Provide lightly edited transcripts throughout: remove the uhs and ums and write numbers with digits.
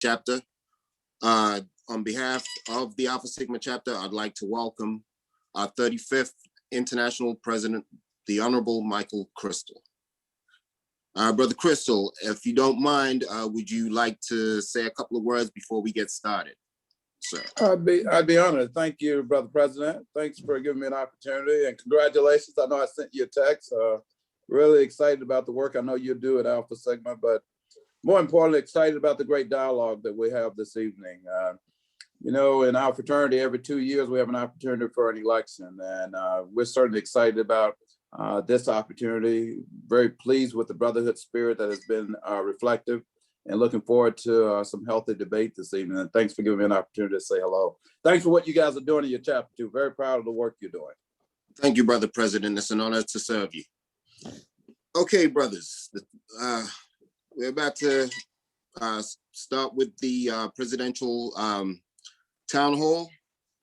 chapter. On behalf of the Alpha Sigma chapter, I'd like to welcome our 35th International President, the Honorable Michael Crystal. Brother Crystal, if you don't mind, would you like to say a couple of words before we get started, sir? I'd be honored. Thank you, Brother President. Thanks for giving me an opportunity, and congratulations. I know I sent you a text. Really excited about the work I know you do at Alpha Sigma, but more importantly, excited about the great dialogue that we have this evening. You know, in our fraternity, every 2 years, we have an opportunity for an election, and we're certainly excited about this opportunity. Very pleased with the brotherhood spirit that has been reflective, and looking forward to some healthy debate this evening. And thanks for giving me an opportunity to say hello. Thanks for what you guys are doing in your chapter too. Very proud of the work you're doing. Thank you, Brother President. It's an honor to serve you. Okay, brothers, we're about to start with the presidential town hall.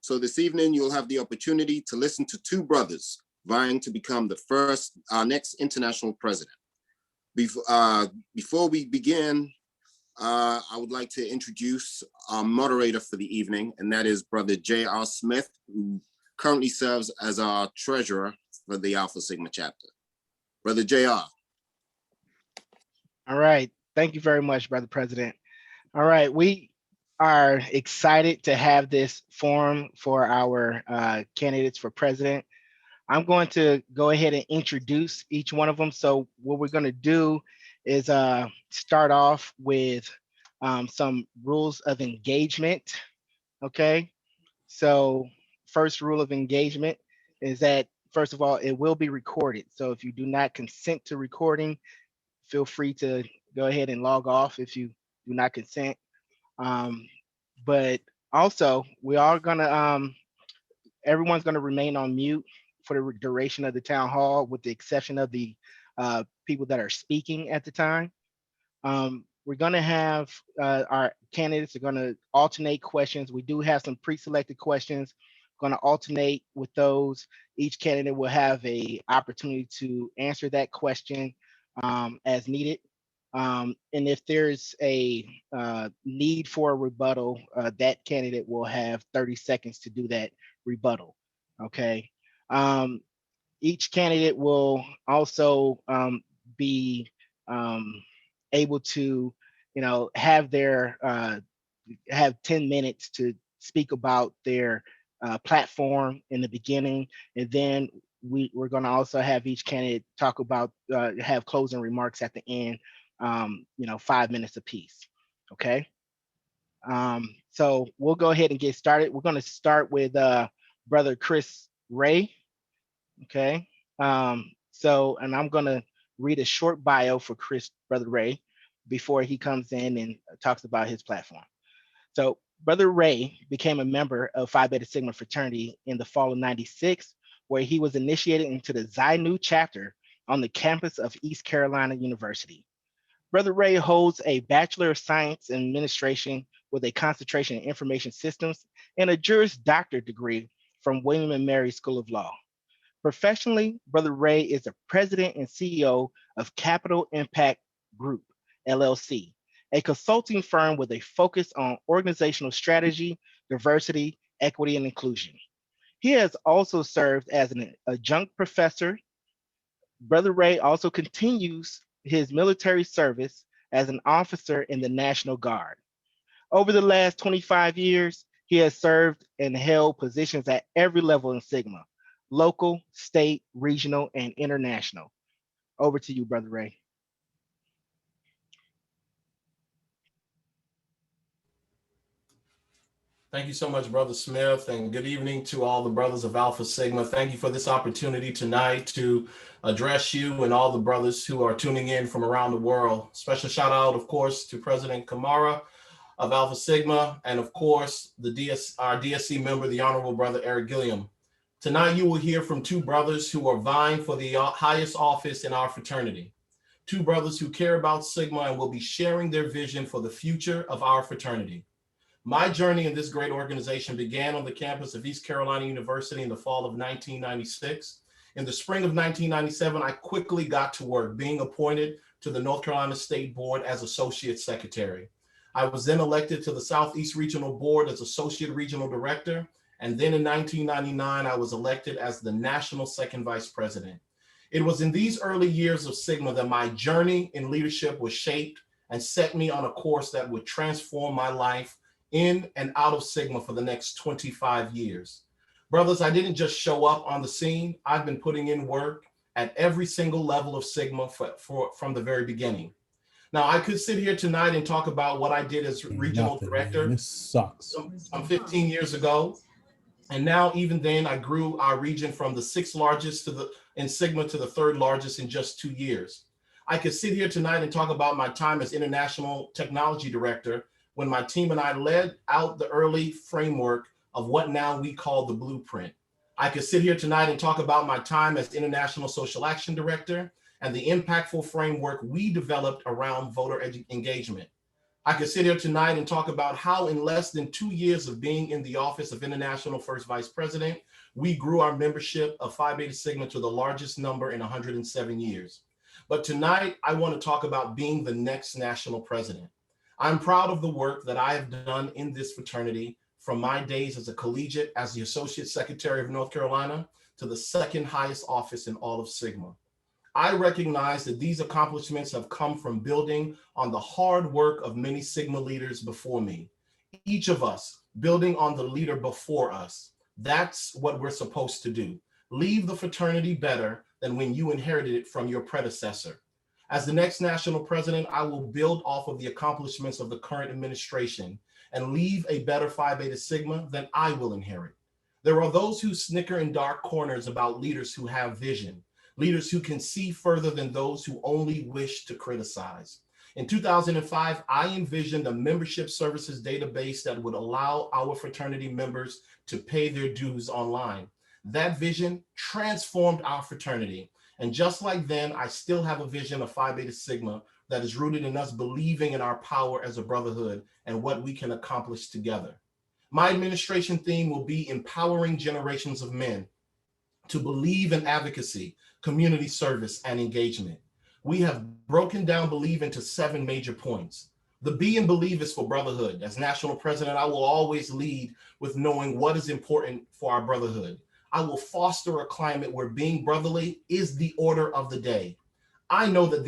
So this evening, you'll have the opportunity to listen to two brothers vying to become our next international president. Before we begin, I would like to introduce our moderator for the evening, and that is Brother J.R. Smith, who currently serves as our treasurer for the Alpha Sigma chapter. Brother J.R. All right. Thank you very much, Brother President. All right. We are excited to have this forum for our candidates for president. I'm going to go ahead and introduce each one of them. So what we're going to do is start off with some rules of engagement. Okay. So first rule of engagement is that, first of all, it will be recorded. So if you do not consent to recording, feel free to go ahead and log off if you do not consent. But also, we are gonna, everyone's gonna remain on mute for the duration of the town hall, with the exception of the people that are speaking at the time. We're gonna have our candidates are gonna alternate questions. We do have some pre-selected questions, gonna alternate with those. Each candidate will have a opportunity to answer that question as needed. And if there's a need for a rebuttal, that candidate will have 30 seconds to do that rebuttal, okay? Each candidate will also be able to, you know, have 10 minutes to speak about their platform in the beginning, and then we're going to also have each candidate talk about, have closing remarks at the end, you know, 5 minutes apiece, okay? So we'll go ahead and get started. We're going to start with Brother Chris Ray, okay? And I'm going to read a short bio for Brother Ray before he comes in and talks about his platform. So Brother Ray became a member of Phi Beta Sigma fraternity in the fall of '96, where he was initiated into the Xi Nu chapter on the campus of East Carolina University. Brother Ray holds a Bachelor of Science in Administration with a concentration in Information Systems and a Juris Doctor degree from William & Mary School of Law. Professionally, Brother Ray is the president and CEO of Capital Impact Group, LLC, a consulting firm with a focus on organizational strategy, diversity, equity, and inclusion. He has also served as an adjunct professor. Brother Ray also continues his military service as an officer in the National Guard. Over the last 25 years, he has served and held positions at every level in Sigma: local, state, regional, and international. Over to you, Brother Ray. Thank you so much, Brother Smith, and good evening to all the brothers of Alpha Sigma. Thank you for this opportunity tonight to address you and all the brothers who are tuning in from around the world. Special shout out, of course, to President Kamara of Alpha Sigma, and of course, our DSC member, the Honorable Brother Eric Gilliam. Tonight, you will hear from two brothers who are vying for the highest office in our fraternity. Two brothers who care about Sigma and will be sharing their vision for the future of our fraternity. My journey in this great organization began on the campus of East Carolina University in the fall of 1996. In the spring of 1997, I quickly got to work, being appointed to the North Carolina State Board as Associate Secretary. I was then elected to the Southeast Regional Board as Associate Regional Director. And then in 1999, I was elected as the National Second Vice President. It was in these early years of Sigma that my journey in leadership was shaped and set me on a course that would transform my life in and out of Sigma for the next 25 years. Brothers, I didn't just show up on the scene. I've been putting in work at every single level of Sigma from the very beginning. Now, I could sit here tonight and talk about what I did as regional director This sucks. some 15 years ago. And now, even then, I grew our region from the 6th largest in Sigma to the 3rd largest in just 2 years. I could sit here tonight and talk about my time as International Technology Director when my team and I led out the early framework of what now we call the Blueprint. I could sit here tonight and talk about my time as International Social Action Director and the impactful framework we developed around voter engagement. I could sit here tonight and talk about how in less than 2 years of being in the office of International First Vice President, we grew our membership of Phi Beta Sigma to the largest number in 107 years. But tonight, I want to talk about being the next national president. I'm proud of the work that I have done in this fraternity from my days as a collegiate, as the Associate Secretary of North Carolina, to the 2nd highest office in all of Sigma. I recognize that these accomplishments have come from building on the hard work of many Sigma leaders before me. Each of us building on the leader before us. That's what we're supposed to do. Leave the fraternity better than when you inherited it from your predecessor. As the next national president, I will build off of the accomplishments of the current administration and leave a better Phi Beta Sigma than I will inherit. There are those who snicker in dark corners about leaders who have vision, leaders who can see further than those who only wish to criticize. In 2005, I envisioned a membership services database that would allow our fraternity members to pay their dues online. That vision transformed our fraternity. And just like then, I still have a vision of Phi Beta Sigma that is rooted in us believing in our power as a brotherhood and what we can accomplish together. My administration theme will be empowering generations of men to believe in advocacy, community service, and engagement. We have broken down believe into 7 major points. The B in believe is for brotherhood. As national president, I will always lead with knowing what is important for our brotherhood. I will foster a climate where being brotherly is the order of the day. I know that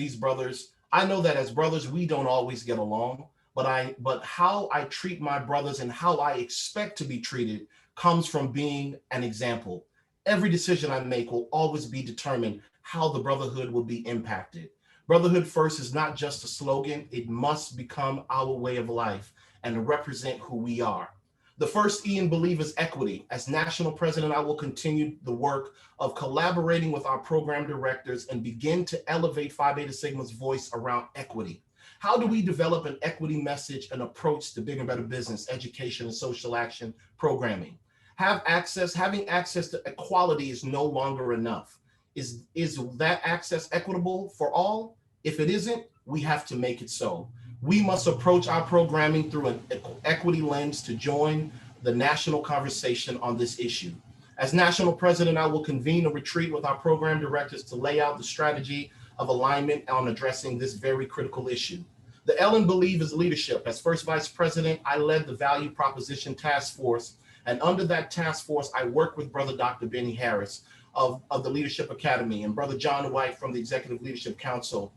as brothers, we don't always get along, but how I treat my brothers and how I expect to be treated comes from being an example. Every decision I make will always be determined how the brotherhood will be impacted. Brotherhood first is not just a slogan, it must become our way of life and represent who we are. The first E in believe is equity. As national president, I will continue the work of collaborating with our program directors and begin to elevate Phi Beta Sigma's voice around equity. How do we develop an equity message and approach to bigger, better business, education, and social action programming? Having access to equality is no longer enough. Is that access equitable for all? If it isn't, we have to make it so. We must approach our programming through an equity lens to join the national conversation on this issue. As national president, I will convene a retreat with our program directors to lay out the strategy of alignment on addressing this very critical issue. The L in believe is leadership. As first vice president, I led the value proposition task force. And under that task force, I worked with Brother Dr. Benny Harris of the Leadership Academy and Brother John White from the Executive Leadership Council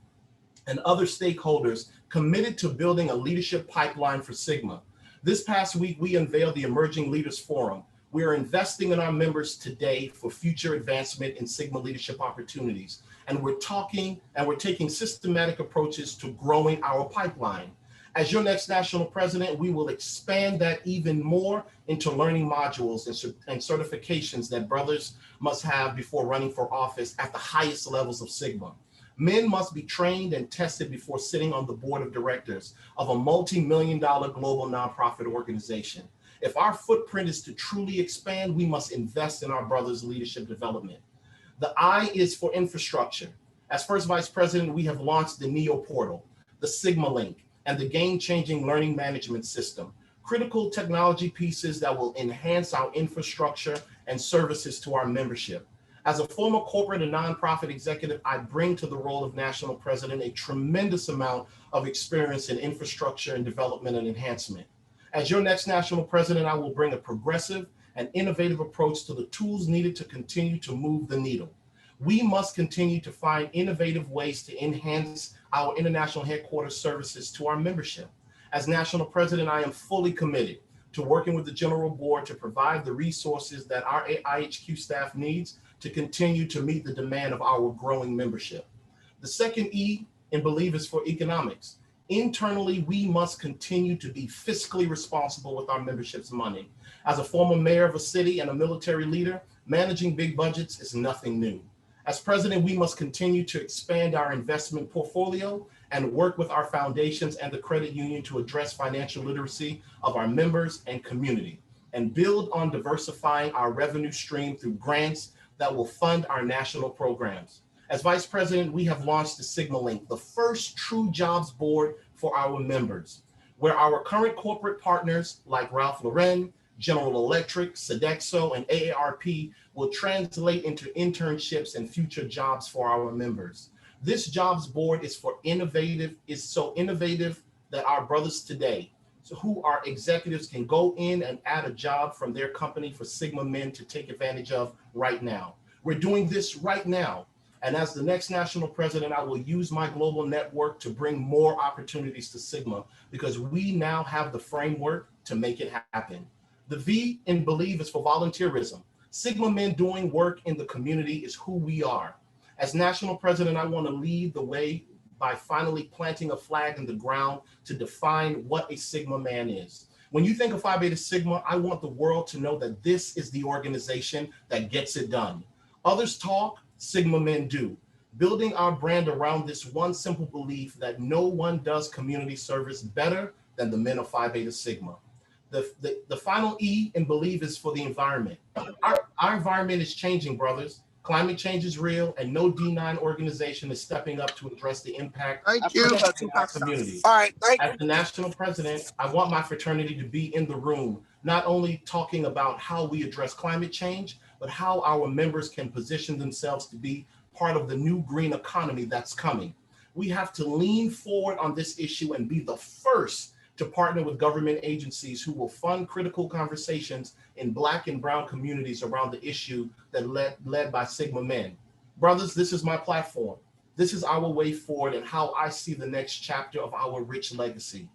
and other stakeholders committed to building a leadership pipeline for Sigma. This past week, we unveiled the Emerging Leaders Forum. We are investing in our members today for future advancement in Sigma leadership opportunities. And we're taking systematic approaches to growing our pipeline. As your next national president, we will expand that even more into learning modules and certifications that brothers must have before running for office at the highest levels of Sigma. Men must be trained and tested before sitting on the board of directors of a multi-million-dollar global nonprofit organization. If our footprint is to truly expand, we must invest in our brothers' leadership development. The I is for infrastructure. As first vice president, we have launched the NEO portal, the Sigma Link, and the game-changing learning management system, critical technology pieces that will enhance our infrastructure and services to our membership. As a former corporate and nonprofit executive, I bring to the role of national president a tremendous amount of experience in infrastructure and development and enhancement. As your next national president, I will bring a progressive and innovative approach to the tools needed to continue to move the needle. We must continue to find innovative ways to enhance our international headquarters services to our membership. As national president, I am fully committed to working with the General Board to provide the resources that our IHQ staff needs to continue to meet the demand of our growing membership. The second E in Believe is for economics. Internally, we must continue to be fiscally responsible with our membership's money. As a former mayor of a city and a military leader, managing big budgets is nothing new. As president, we must continue to expand our investment portfolio and work with our foundations and the credit union to address financial literacy of our members and community, and build on diversifying our revenue stream through grants that will fund our national programs. As vice president, we have launched the Sigma Link, the first true jobs board for our members, where our current corporate partners like Ralph Lauren, General Electric, Sodexo, and AARP will translate into internships and future jobs for our members. This jobs board is so innovative that our brothers today, who are executives, can go in and add a job from their company for Sigma men to take advantage of right now. We're doing this right now. And as the next national president, I will use my global network to bring more opportunities to Sigma, because we now have the framework to make it happen. The V in Believe is for volunteerism. Sigma men doing work in the community is who we are. As national president, I want to lead the way by finally planting a flag in the ground to define what a Sigma man is. When you think of Phi Beta Sigma, I want the world to know that this is the organization that gets it done. Others talk, Sigma men do. Building our brand around this one simple belief that no one does community service better than the men of Phi Beta Sigma. The final E in Believe is for the environment. Our environment is changing, brothers. Climate change is real, and no D9 organization is stepping up to address the impact Thank you. in our community. All right, thank you. As the national president, I want my fraternity to be in the room, not only talking about how we address climate change, but how our members can position themselves to be part of the new green economy that's coming. We have to lean forward on this issue and be the first to partner with government agencies who will fund critical conversations in Black and brown communities around the issue that led by Sigma men. Brothers, this is my platform. This is our way forward and how I see the next chapter of our rich legacy.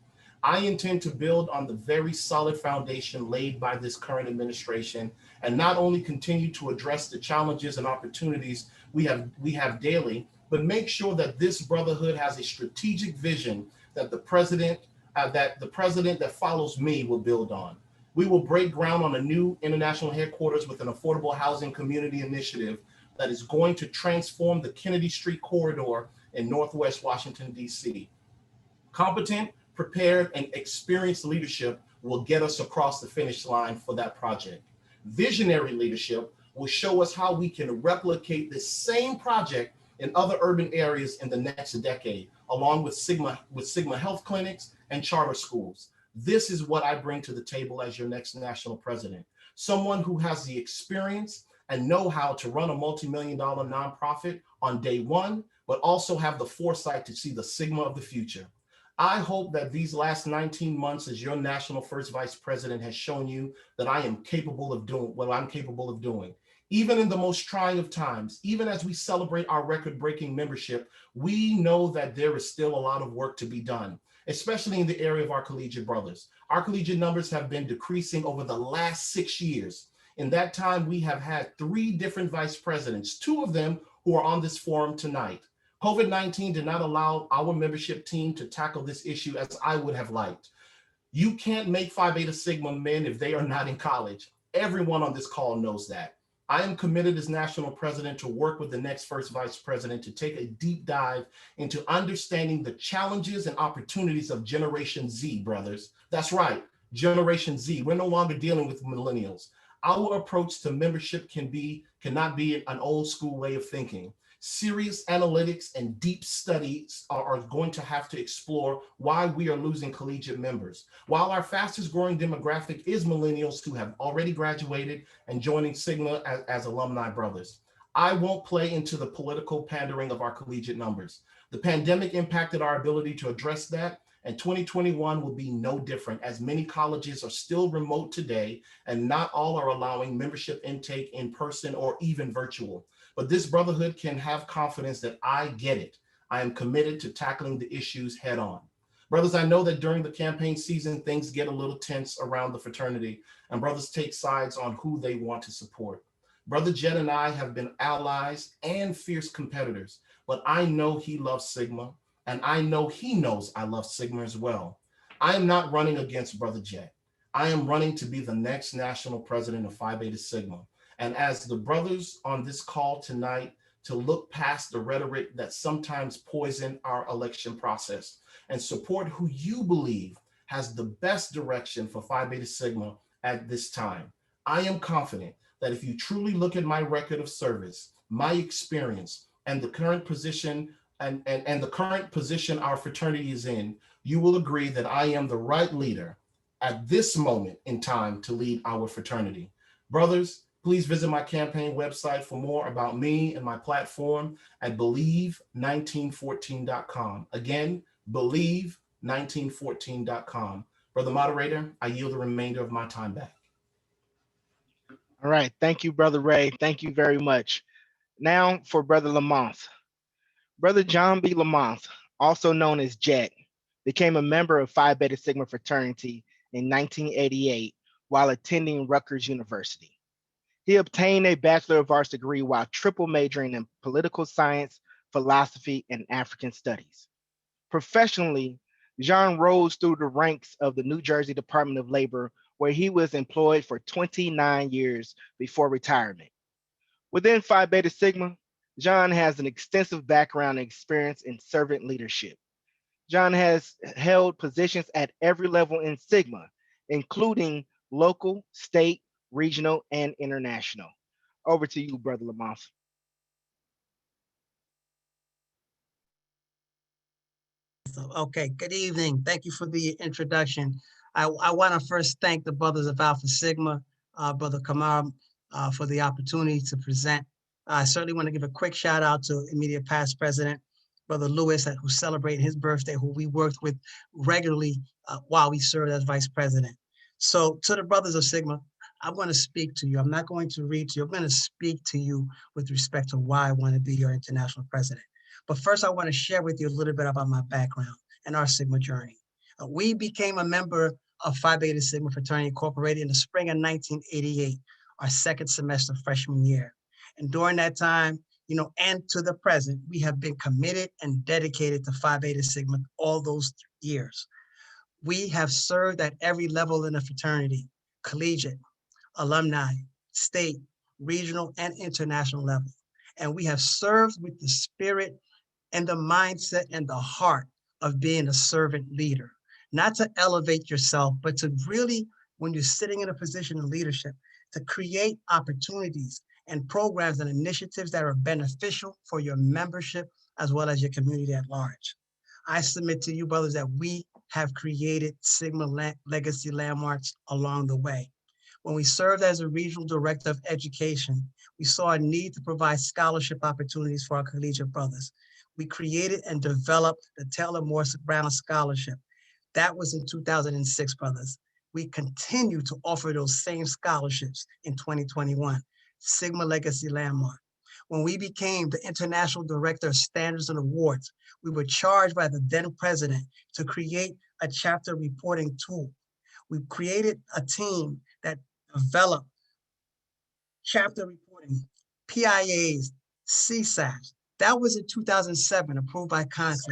I intend to build on the very solid foundation laid by this current administration, and not only continue to address the challenges and opportunities we have daily, but make sure that this brotherhood has a strategic vision that the president that follows me will build on. We will break ground on a new international headquarters with an affordable housing community initiative that is going to transform the Kennedy Street corridor in Northwest Washington, D.C. Competent, prepared, and experienced leadership will get us across the finish line for that project. Visionary leadership will show us how we can replicate this same project in other urban areas in the next decade, along with Sigma health clinics and charter schools. This is what I bring to the table as your next national president. Someone who has the experience and know-how to run a multi-million-dollar nonprofit on day one, but also have the foresight to see the Sigma of the future. I hope that these last 19 months as your national first vice president has shown you that I am capable of doing what I'm capable of doing. Even in the most trying of times, even as we celebrate our record-breaking membership, we know that there is still a lot of work to be done, especially in the area of our collegiate brothers. Our collegiate numbers have been decreasing over the last 6 years. In that time, we have had 3 different vice presidents, 2 of them who are on this forum tonight. COVID-19 did not allow our membership team to tackle this issue as I would have liked. You can't make Phi Beta Sigma men if they are not in college. Everyone on this call knows that. I am committed as national president to work with the next first vice president to take a deep dive into understanding the challenges and opportunities of Generation Z, brothers. That's right, Generation Z. We're no longer dealing with millennials. Our approach to membership cannot be an old school way of thinking. Serious analytics and deep studies are going to have to explore why we are losing collegiate members. While our fastest growing demographic is millennials who have already graduated and joining Sigma as alumni brothers, I won't play into the political pandering of our collegiate numbers. The pandemic impacted our ability to address that, and 2021 will be no different, as many colleges are still remote today and not all are allowing membership intake in person or even virtual. But this brotherhood can have confidence that I get it. I am committed to tackling the issues head on. Brothers, I know that during the campaign season, things get a little tense around the fraternity, and brothers take sides on who they want to support. Brother Jed and I have been allies and fierce competitors, but I know he loves Sigma, and I know he knows I love Sigma as well. I am not running against Brother Jed. I am running to be the next national president of Phi Beta Sigma. And as the brothers on this call tonight, to look past the rhetoric that sometimes poison our election process and support who you believe has the best direction for Phi Beta Sigma at this time. I am confident that if you truly look at my record of service, my experience, and the current position and the current position our fraternity is in, you will agree that I am the right leader at this moment in time to lead our fraternity. Brothers, please visit my campaign website for more about me and my platform at believe1914.com. Again, believe1914.com. Brother Moderator, I yield the remainder of my time back. All right. Thank you, Brother Ray. Thank you very much. Now for Brother Lamont. Brother John B. Lamont, also known as Jet, became a member of Phi Beta Sigma fraternity in 1988 while attending Rutgers University. He obtained a Bachelor of Arts degree while triple majoring in political science, philosophy, and African studies. Professionally, Jean rose through the ranks of the New Jersey Department of Labor, where he was employed for 29 years before retirement. Within Phi Beta Sigma, John has an extensive background and experience in servant leadership. John has held positions at every level in Sigma, including local, state, regional, and international. Over to you, Brother Lamont. Okay, good evening. Thank you for the introduction. I want to first thank the brothers of Alpha Sigma, Brother Kamar, for the opportunity to present. I certainly want to give a quick shout out to immediate past president, Brother Lewis, who's celebrating his birthday, who we worked with regularly while we served as vice president. So to the brothers of Sigma, I'm going to speak to you. I'm not going to read to you. I'm going to speak to you with respect to why I want to be your international president. But first, I want to share with you a little bit about my background and our Sigma journey. We became a member of Phi Beta Sigma Fraternity Incorporated in the spring of 1988, our second semester freshman year. And during that time, and to the present, we have been committed and dedicated to Phi Beta Sigma all those years. We have served at every level in the fraternity, collegiate, alumni, state, regional, and international level. And we have served with the spirit and the mindset and the heart of being a servant leader, not to elevate yourself, but to really, when you're sitting in a position of leadership, to create opportunities and programs and initiatives that are beneficial for your membership as well as your community at large. I submit to you, brothers, that we have created Sigma legacy landmarks along the way. When we served as a regional director of education, we saw a need to provide scholarship opportunities for our collegiate brothers. We created and developed the Taylor Morris Brown Scholarship. That was in 2006, brothers. We continue to offer those same scholarships in 2021, Sigma Legacy Landmark. When we became the International Director of Standards and Awards, we were charged by the then president to create a chapter reporting tool. We created a team that developed chapter reporting, PIAs, CSAPs. That was in 2007, approved by Congress.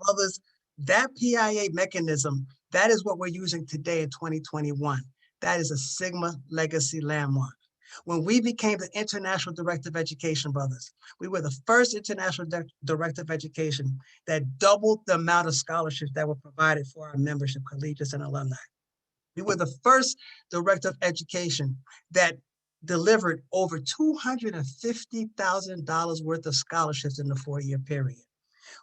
Brothers, that PIA mechanism, that is what we're using today in 2021. That is a Sigma Legacy Landmark. When we became the International Director of Education, brothers, we were the first International Director of Education that doubled the amount of scholarships that were provided for our membership, collegiates, and alumni. We were the first Director of Education that delivered over $250,000 worth of scholarships in the 4-year period.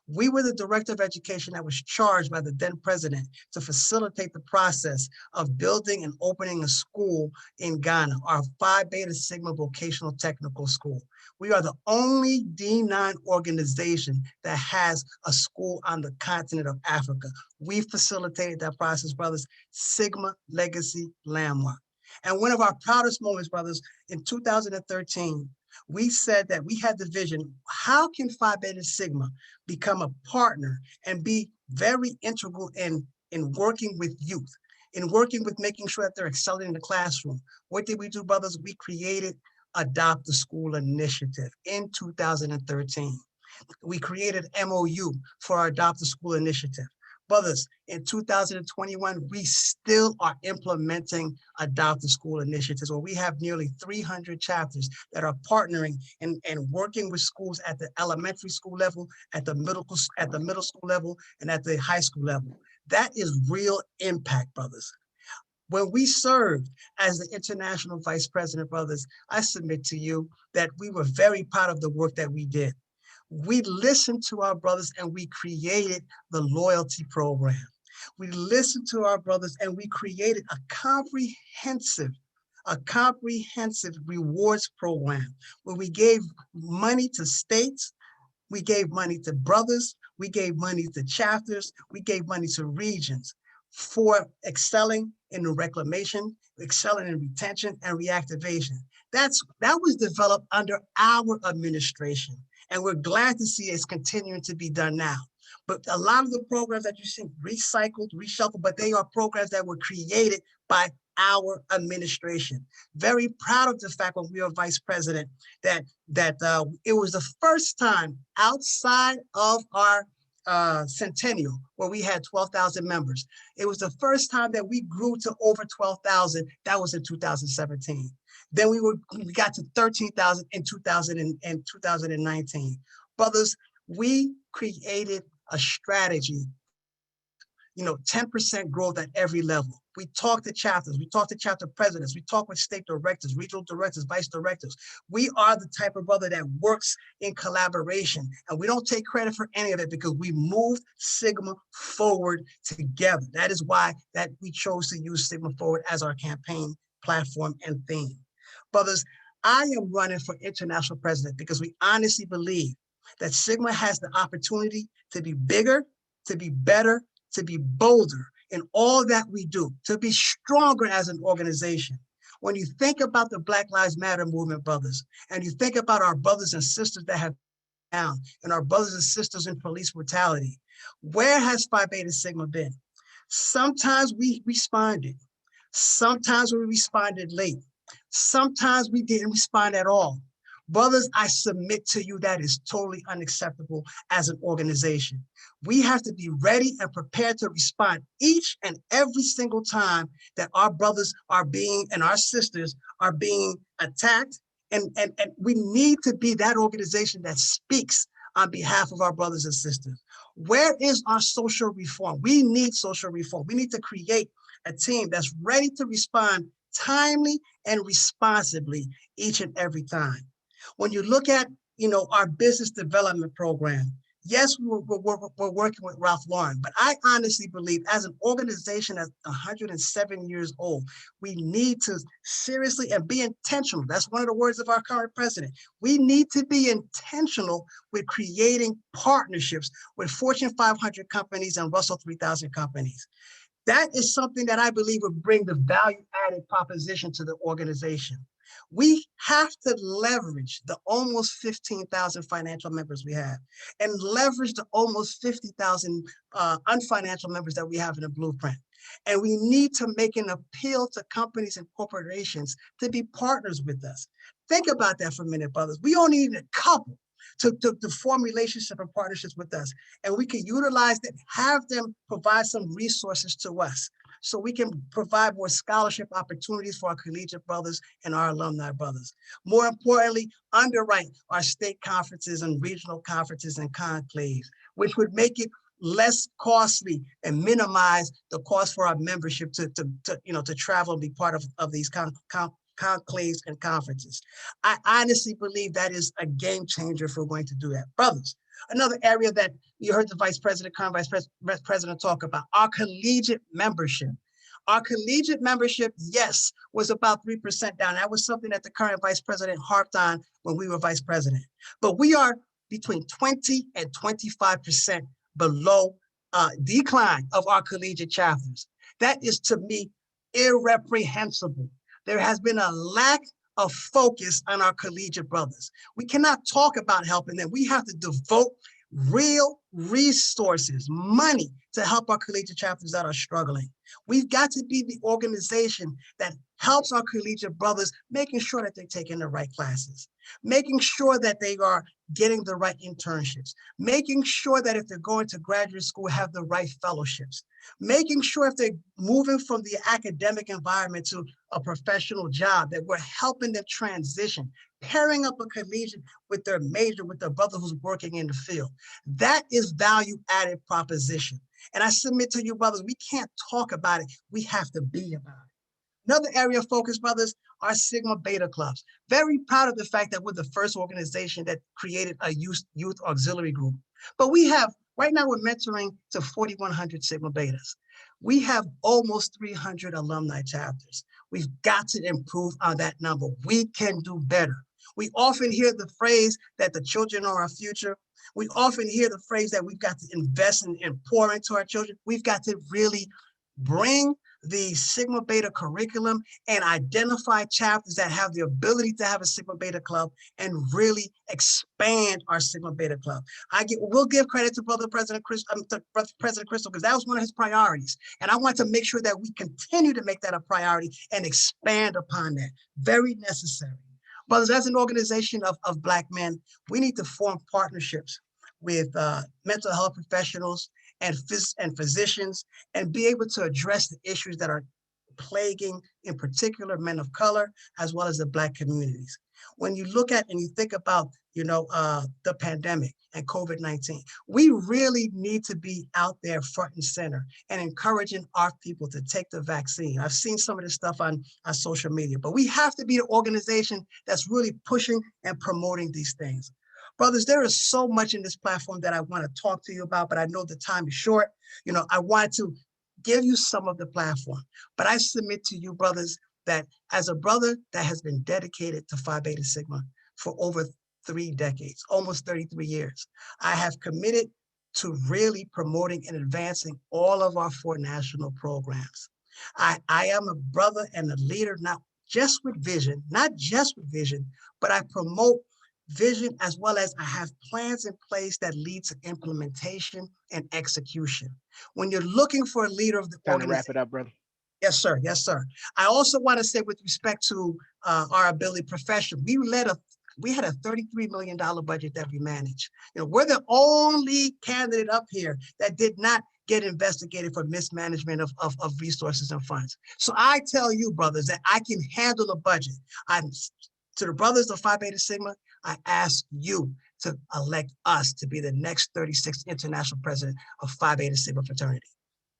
We were the director of education that was charged by the then president to facilitate the process of building and opening a school in Ghana, our Phi Beta Sigma Vocational Technical School. We are the only D9 organization that has a school on the continent of Africa. We facilitated that process, brothers. Sigma Legacy Landmark. And one of our proudest moments, brothers, in 2013, we said that we had the vision, how can Phi Beta Sigma become a partner and be very integral in working with youth, in working with making sure that they're excelling in the classroom? What did we do, brothers? We created Adopt a School Initiative in 2013. We created MOU for our Adopt a School Initiative. Brothers, in 2021, we still are implementing Adopt a School initiatives, where we have nearly 300 chapters that are partnering and working with schools at the elementary school level, at the middle school level, and at the high school level. That is real impact, brothers. When we served as the international vice president, brothers, I submit to you that we were very proud of the work that we did. We listened to our brothers and we created the loyalty program. We listened to our brothers and we created a comprehensive rewards program where we gave money to states, we gave money to brothers, we gave money to chapters, we gave money to regions for excelling in the reclamation, excelling in retention and reactivation. That was developed under our administration. And we're glad to see it's continuing to be done now. But a lot of the programs that you see recycled, reshuffled, but they are programs that were created by our administration. Very proud of the fact when we were vice president that it was the first time outside of our centennial where we had 12,000 members. It was the first time that we grew to over 12,000. That was in 2017. Then we got to 13,000 in 2019. Brothers, we created a strategy, 10% growth at every level. We talked to chapters, we talked to chapter presidents, we talked with state directors, regional directors, vice directors. We are the type of brother that works in collaboration, and we don't take credit for any of it because we moved Sigma forward together. That is why that we chose to use Sigma Forward as our campaign platform and theme. Brothers, I am running for international president because we honestly believe that Sigma has the opportunity to be bigger, to be better, to be bolder in all that we do, to be stronger as an organization. When you think about the Black Lives Matter movement, brothers, and you think about our brothers and sisters that have down and our brothers and sisters in police brutality, where has Phi Beta Sigma been? Sometimes we responded. Sometimes we responded late. Sometimes we didn't respond at all. Brothers, I submit to you that is totally unacceptable as an organization. We have to be ready and prepared to respond each and every single time that our brothers are being and our sisters are being attacked. And we need to be that organization that speaks on behalf of our brothers and sisters. Where is our social reform? We need social reform. We need to create a team that's ready to respond timely and responsibly each and every time. When you look at, our business development program, yes, we're working with Ralph Lauren, but I honestly believe as an organization that's 107 years old, we need to seriously and be intentional. That's one of the words of our current president. We need to be intentional with creating partnerships with Fortune 500 companies and Russell 3000 companies. That is something that I believe would bring the value added proposition to the organization. We have to leverage the almost 15,000 financial members we have and leverage the almost 50,000 unfinancial members that we have in the blueprint. And we need to make an appeal to companies and corporations to be partners with us. Think about that for a minute, brothers. We only need a couple to form relationships and partnerships with us. And we can utilize that, have them provide some resources to us so we can provide more scholarship opportunities for our collegiate brothers and our alumni brothers. More importantly, underwrite our state conferences and regional conferences and conclaves, which would make it less costly and minimize the cost for our membership to travel and be part of these conclaves and conferences. I honestly believe that is a game changer if we're going to do that. Brothers, Another area that you heard the current vice president talk about, our collegiate membership. Our collegiate membership, yes, was about 3% down. That was something that the current vice president harped on when we were vice president. But we are between 20 and 25% below decline of our collegiate chapters. That is, to me, irreprehensible. There has been a lack of focus on our collegiate brothers. We cannot talk about helping them. We have to devote real resources, money, to help our collegiate chapters that are struggling. We've got to be the organization that helps our collegiate brothers, making sure that they're taking the right classes, making sure that they are getting the right internships, making sure that if they're going to graduate school, have the right fellowships, making sure if they're moving from the academic environment to a professional job, that we're helping them transition, pairing up a collegiate with their major, with their brother who's working in the field. That is value added proposition. And I submit to you, brothers, we can't talk about it. We have to be about it. Another area of focus, brothers, are Sigma Beta clubs. Very proud of the fact that we're the first organization that created a youth auxiliary group. But we have, right now we're mentoring to 4,100 Sigma Betas. We have almost 300 alumni chapters. We've got to improve on that number. We can do better. We often hear the phrase that the children are our future. We often hear the phrase that we've got to invest in and pour into our children. We've got to really bring the Sigma Beta curriculum and identify chapters that have the ability to have a Sigma Beta club and really expand our Sigma Beta club. We'll give credit to Brother President Crystal, because that was one of his priorities. And I want to make sure that we continue to make that a priority and expand upon that. Very necessary. Brothers, as an organization of Black men, we need to form partnerships with mental health professionals and physicians, and be able to address the issues that are plaguing, in particular, men of color, as well as the Black communities. When you look at and you think about, the pandemic and COVID-19, we really need to be out there front and center and encouraging our people to take the vaccine. I've seen some of this stuff on social media, but we have to be the organization that's really pushing and promoting these things. Brothers, there is so much in this platform that I want to talk to you about, but I know the time is short. I want to give you some of the platform, but I submit to you, brothers, that as a brother that has been dedicated to Phi Beta Sigma for over 3 decades, almost 33 years, I have committed to really promoting and advancing all of our 4 national programs. I am a brother and a leader, not just with vision, but I promote vision, as well as I have plans in place that lead to implementation and execution. When you're looking for a leader of the Time to organization, wrap it up, brother. Yes, sir. Yes, sir. I also want to say, with respect to our ability profession, we had a $33 million budget that we managed. We're the only candidate up here that did not get investigated for mismanagement of resources and funds. So I tell you, brothers, that I can handle a budget. To the brothers of Phi Beta Sigma, I ask you to elect us to be the next 36th international president of Phi Beta Sigma fraternity.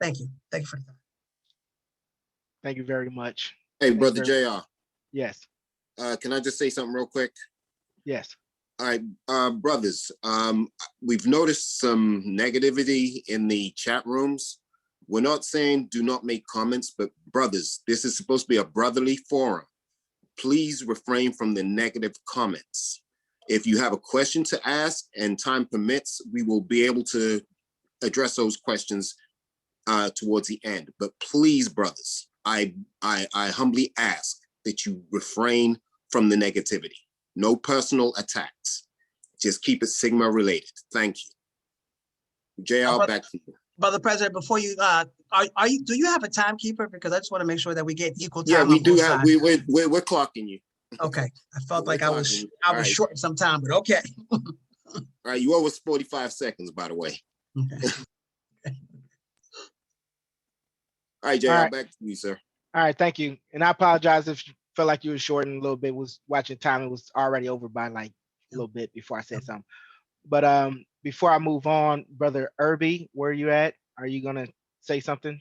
Thank you. Thank you for the time. Thank you very much. Hey, Thank Brother you JR, Yes, can I just say something real quick? yes. All right, brothers, we've noticed some negativity in the chat rooms. We're not saying do not make comments, but brothers, this is supposed to be a brotherly forum. Please refrain from the negative comments. If you have a question to ask and time permits, we will be able to address those questions towards the end. But please, brothers, I humbly ask that you refrain from the negativity. No personal attacks. Just keep it Sigma related. Thank you. JR, back to you. Brother President, before you, do you have a timekeeper? Because I just want to make sure that we get equal time. Yeah, we on do both have, sides. we're clocking you. Okay, I felt like I was Alright. short in some time, but okay. All right, you owe us 45 seconds, by the way. Okay. All right, JR, All right. back to you, sir. All right, thank you. And I apologize if you felt like you were short and a little bit. Was watching time. It was already over by like a little bit before I said something. But before I move on, Brother Irby, where are you at? Are you gonna say something?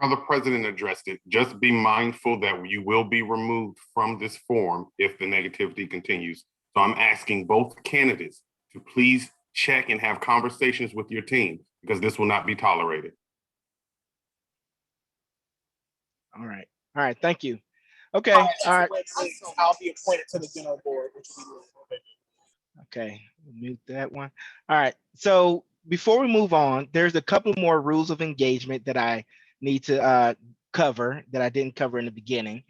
The president addressed it. Just be mindful that you will be removed from this forum if the negativity continues. So I'm asking both candidates to please check and have conversations with your team, because this will not be tolerated. All right. All right. Thank you. Okay. All right. I'll be appointed to the general board, which will be Okay. Mute that one. All right. So before we move on, there's a couple more rules of engagement that I need to cover that I didn't cover in the beginning.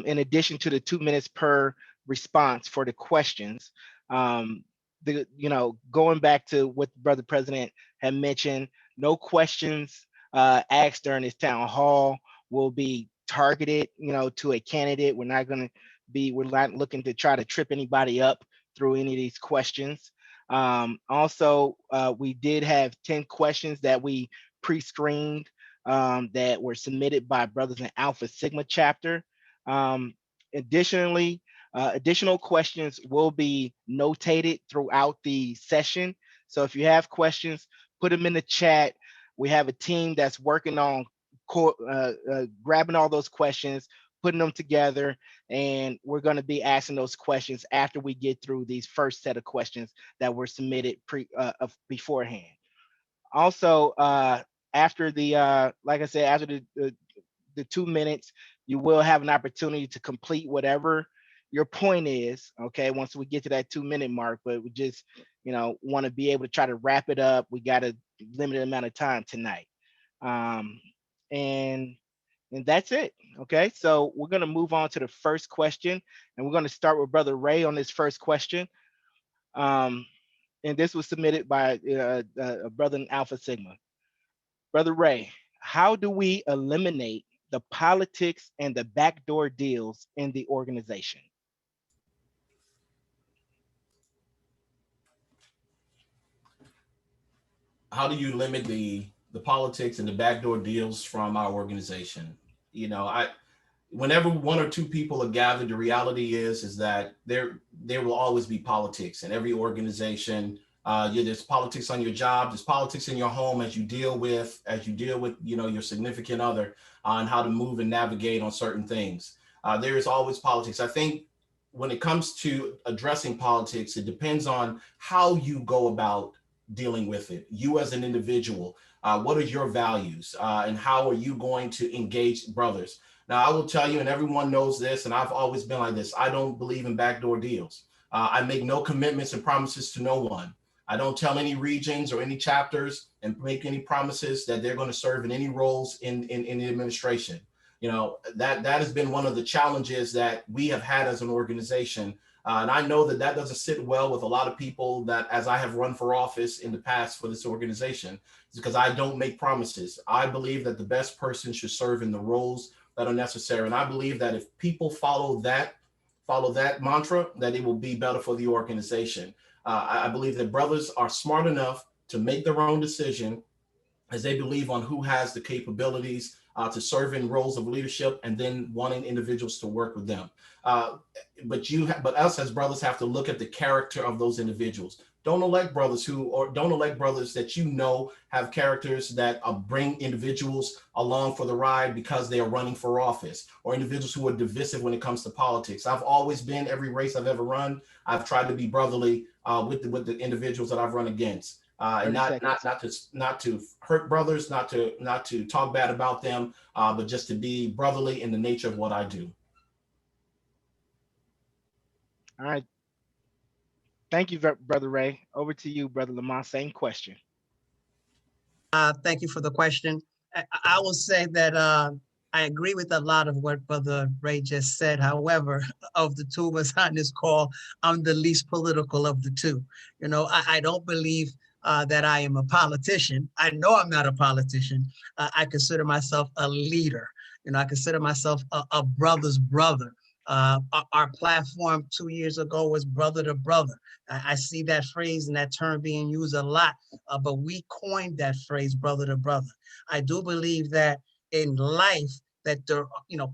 In addition to the 2 minutes per response for the questions, going back to what the Brother President had mentioned, no questions asked during this town hall will be targeted, to a candidate. We're not looking to try to trip anybody up through any of these questions. Also, we did have 10 questions that we pre-screened that were submitted by Brothers in Alpha Sigma chapter. Additionally, additional questions will be notated throughout the session. So if you have questions, put them in the chat. We have a team that's working on grabbing all those questions, putting them together, and we're going to be asking those questions after we get through these first set of questions that were submitted beforehand. Also, after like I said, after the 2 minutes, you will have an opportunity to complete whatever your point is, okay, once we get to that 2 minute mark, but we just, want to be able to try to wrap it up. We got a limited amount of time tonight. And that's it. Okay, so we're going to move on to the first question, and we're going to start with Brother Ray on this first question. And this was submitted by a brother in Alpha Sigma. Brother Ray, how do we eliminate the politics and the backdoor deals in the organization? How do you limit the politics and the backdoor deals from our organization? Whenever one or two people are gathered, the reality is that there will always be politics in every organization. There's politics on your job, there's politics in your home as you deal with your significant other on how to move and navigate on certain things. There is always politics. I think when it comes to addressing politics, it depends on how you go about dealing with it. You as an individual, what are your values, and how are you going to engage brothers? Now, I will tell you, and everyone knows this, and I've always been like this, I don't believe in backdoor deals. I make no commitments and promises to no one. I don't tell any regions or any chapters and make any promises that they're going to serve in any roles in the administration. That has been one of the challenges that we have had as an organization. And I know that doesn't sit well with a lot of people that, as I have run for office in the past for this organization, is because I don't make promises. I believe that the best person should serve in the roles that are necessary. And I believe that if people follow that mantra, that it will be better for the organization. I believe that brothers are smart enough to make their own decision as they believe on who has the capabilities to serve in roles of leadership, and then wanting individuals to work with them. But us as brothers have to look at the character of those individuals. Don't elect brothers that have characters that bring individuals along for the ride because they are running for office, or individuals who are divisive when it comes to politics. I've always been, every race I've ever run, I've tried to be brotherly with the individuals that I've run against. And not to hurt brothers, not to talk bad about them, but just to be brotherly in the nature of what I do. All right. Thank you, Brother Ray. Over to you, Brother Lamont. Same question. Thank you for the question. I will say that I agree with a lot of what Brother Ray just said. However, of the two of us on this call, I'm the least political of the two. I don't believe that I am a politician. I know I'm not a politician. I consider myself a leader. I consider myself a brother's brother. Our platform 2 years ago was brother to brother. I see that phrase and that term being used a lot, but we coined that phrase, brother to brother. I do believe that in life, that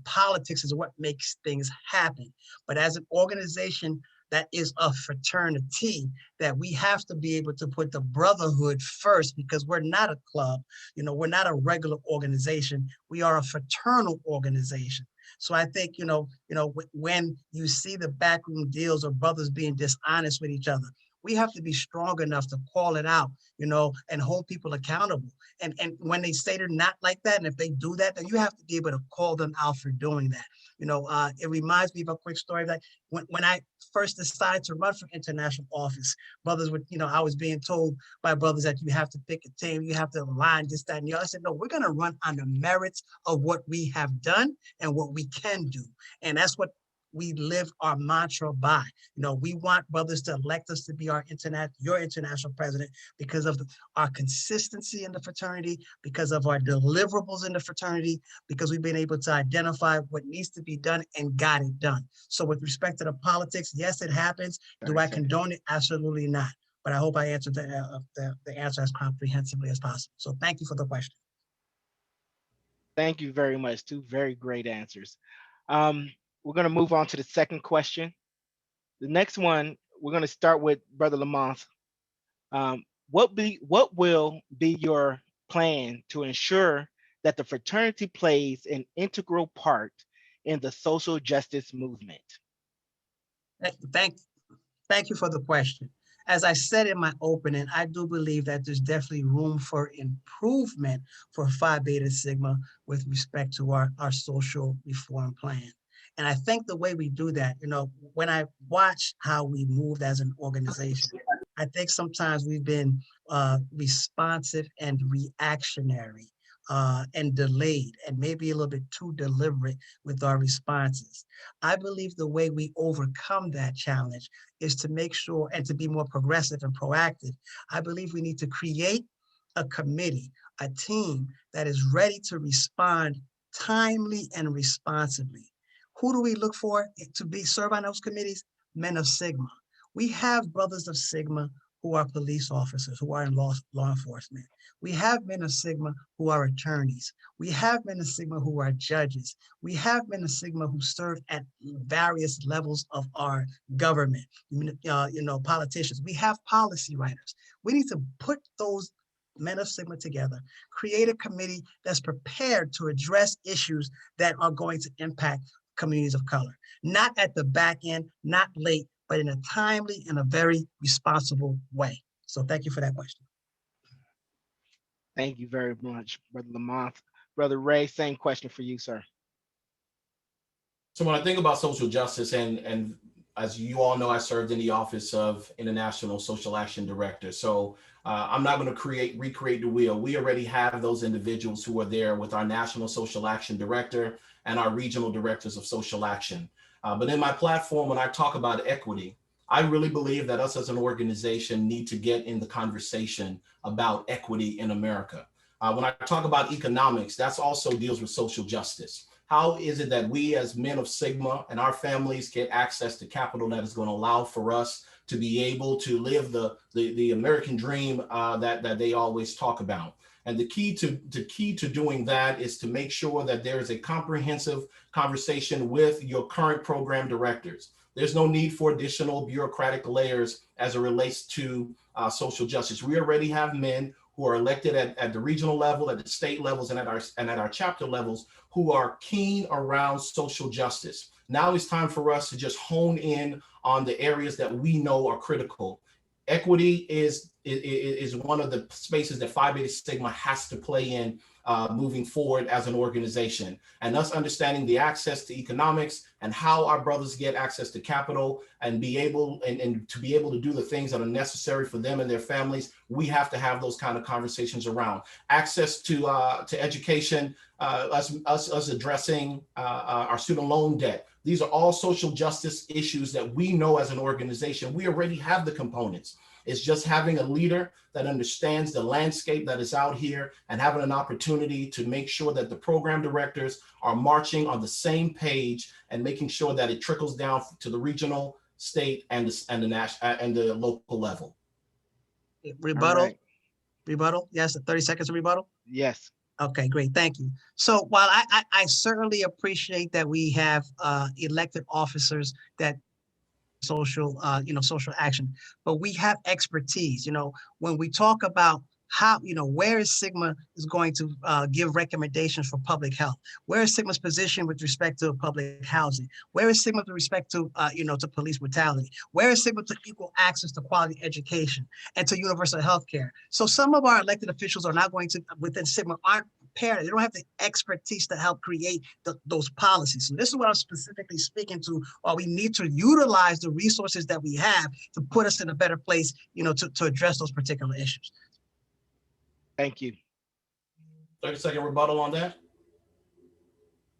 politics is what makes things happen. But as an organization that is a fraternity, that we have to be able to put the brotherhood first, because we're not a club. We're not a regular organization. We are a fraternal organization. So I think, when you see the backroom deals or brothers being dishonest with each other, We have to be strong enough to call it out, you know, and hold people accountable. And when they say they're not like that, and if they do that, then you have to be able to call them out for doing that. You know, it reminds me of a quick story that when I first decided to run for international office, brothers would, you know, I was being told by brothers that you have to pick a team, you have to align this, that, and the other. I said, no, we're going to run on the merits of what we have done and what we can do. And that's what we live our mantra by. You know, we want brothers to elect us to be your international president because of our consistency in the fraternity, because of our deliverables in the fraternity, because we've been able to identify what needs to be done and got it done. So with respect to the politics, yes, it happens. Do I condone it? Absolutely not. But I hope I answered the answer as comprehensively as possible. So thank you for the question. Thank you very much. Two very great answers. We're going to move on to the second question. The next one, we're going to start with Brother Lamont. What will be your plan to ensure that the fraternity plays an integral part in the social justice movement? Thank you for the question. As I said in my opening, I do believe that there's definitely room for improvement for Phi Beta Sigma with respect to our social reform plan. And I think the way we do that, you know, when I watch how we moved as an organization, I think sometimes we've been responsive and reactionary and delayed and maybe a little bit too deliberate with our responses. I believe the way we overcome that challenge is to make sure and to be more progressive and proactive. I believe we need to create a committee, a team that is ready to respond timely and responsibly. Who do we look for to serve on those committees? Men of Sigma. We have brothers of Sigma who are police officers, who are in law enforcement. We have men of Sigma who are attorneys. We have men of Sigma who are judges. We have men of Sigma who serve at various levels of our government, you know, politicians. We have policy writers. We need to put those men of Sigma together, create a committee that's prepared to address issues that are going to impact communities of color, not at the back end, not late, but in a timely and a very responsible way. So thank you for that question. Thank you very much, Brother Lamont. Brother Ray, same question for you, sir. So when I think about social justice, and as you all know, I served in the office of International Social Action Director. So I'm not going to recreate the wheel. We already have those individuals who are there with our National Social Action Director and our regional directors of social action. But in my platform, when I talk about equity, I really believe that us as an organization need to get in the conversation about equity in America. When I talk about economics, that's also deals with social justice. How is it that we as men of Sigma and our families get access to capital that is going to allow for us to be able to live the American dream that they always talk about? And the key to doing that is to make sure that there is a comprehensive conversation with your current program directors. There's no need for additional bureaucratic layers as it relates to social justice. We already have men who are elected at the regional level, at the state levels, and at our chapter levels who are keen around social justice. Now it's time for us to just hone in on the areas that we know are critical. Equity is one of the spaces that Phi Beta Sigma has to play in moving forward as an organization. And us understanding the access to economics and how our brothers get access to capital and be able and to be able to do the things that are necessary for them and their families, we have to have those kind of conversations around access to education, us addressing our student loan debt. These are all social justice issues that we know as an organization. We already have the components. It's just having a leader that understands the landscape that is out here and having an opportunity to make sure that the program directors are marching on the same page and making sure that it trickles down to the regional, state, and the national and the local level. Rebuttal. Right. Rebuttal. Yes, 30 seconds of rebuttal. Yes. Okay, great. Thank you. So while I certainly appreciate that we have elected officers that social action, but we have expertise. You know, when we talk about how, where is Sigma is going to give recommendations for public health? Where is Sigma's position with respect to public housing? Where is Sigma with respect to, to police brutality? Where is Sigma to equal access to quality education and to universal health care? So some of our elected officials are not going to, within Sigma, aren't prepared. They don't have the expertise to help create those policies. So this is what I'm specifically speaking to, or we need to utilize the resources that we have to put us in a better place, to address those particular issues. Thank you. 30-second rebuttal on that.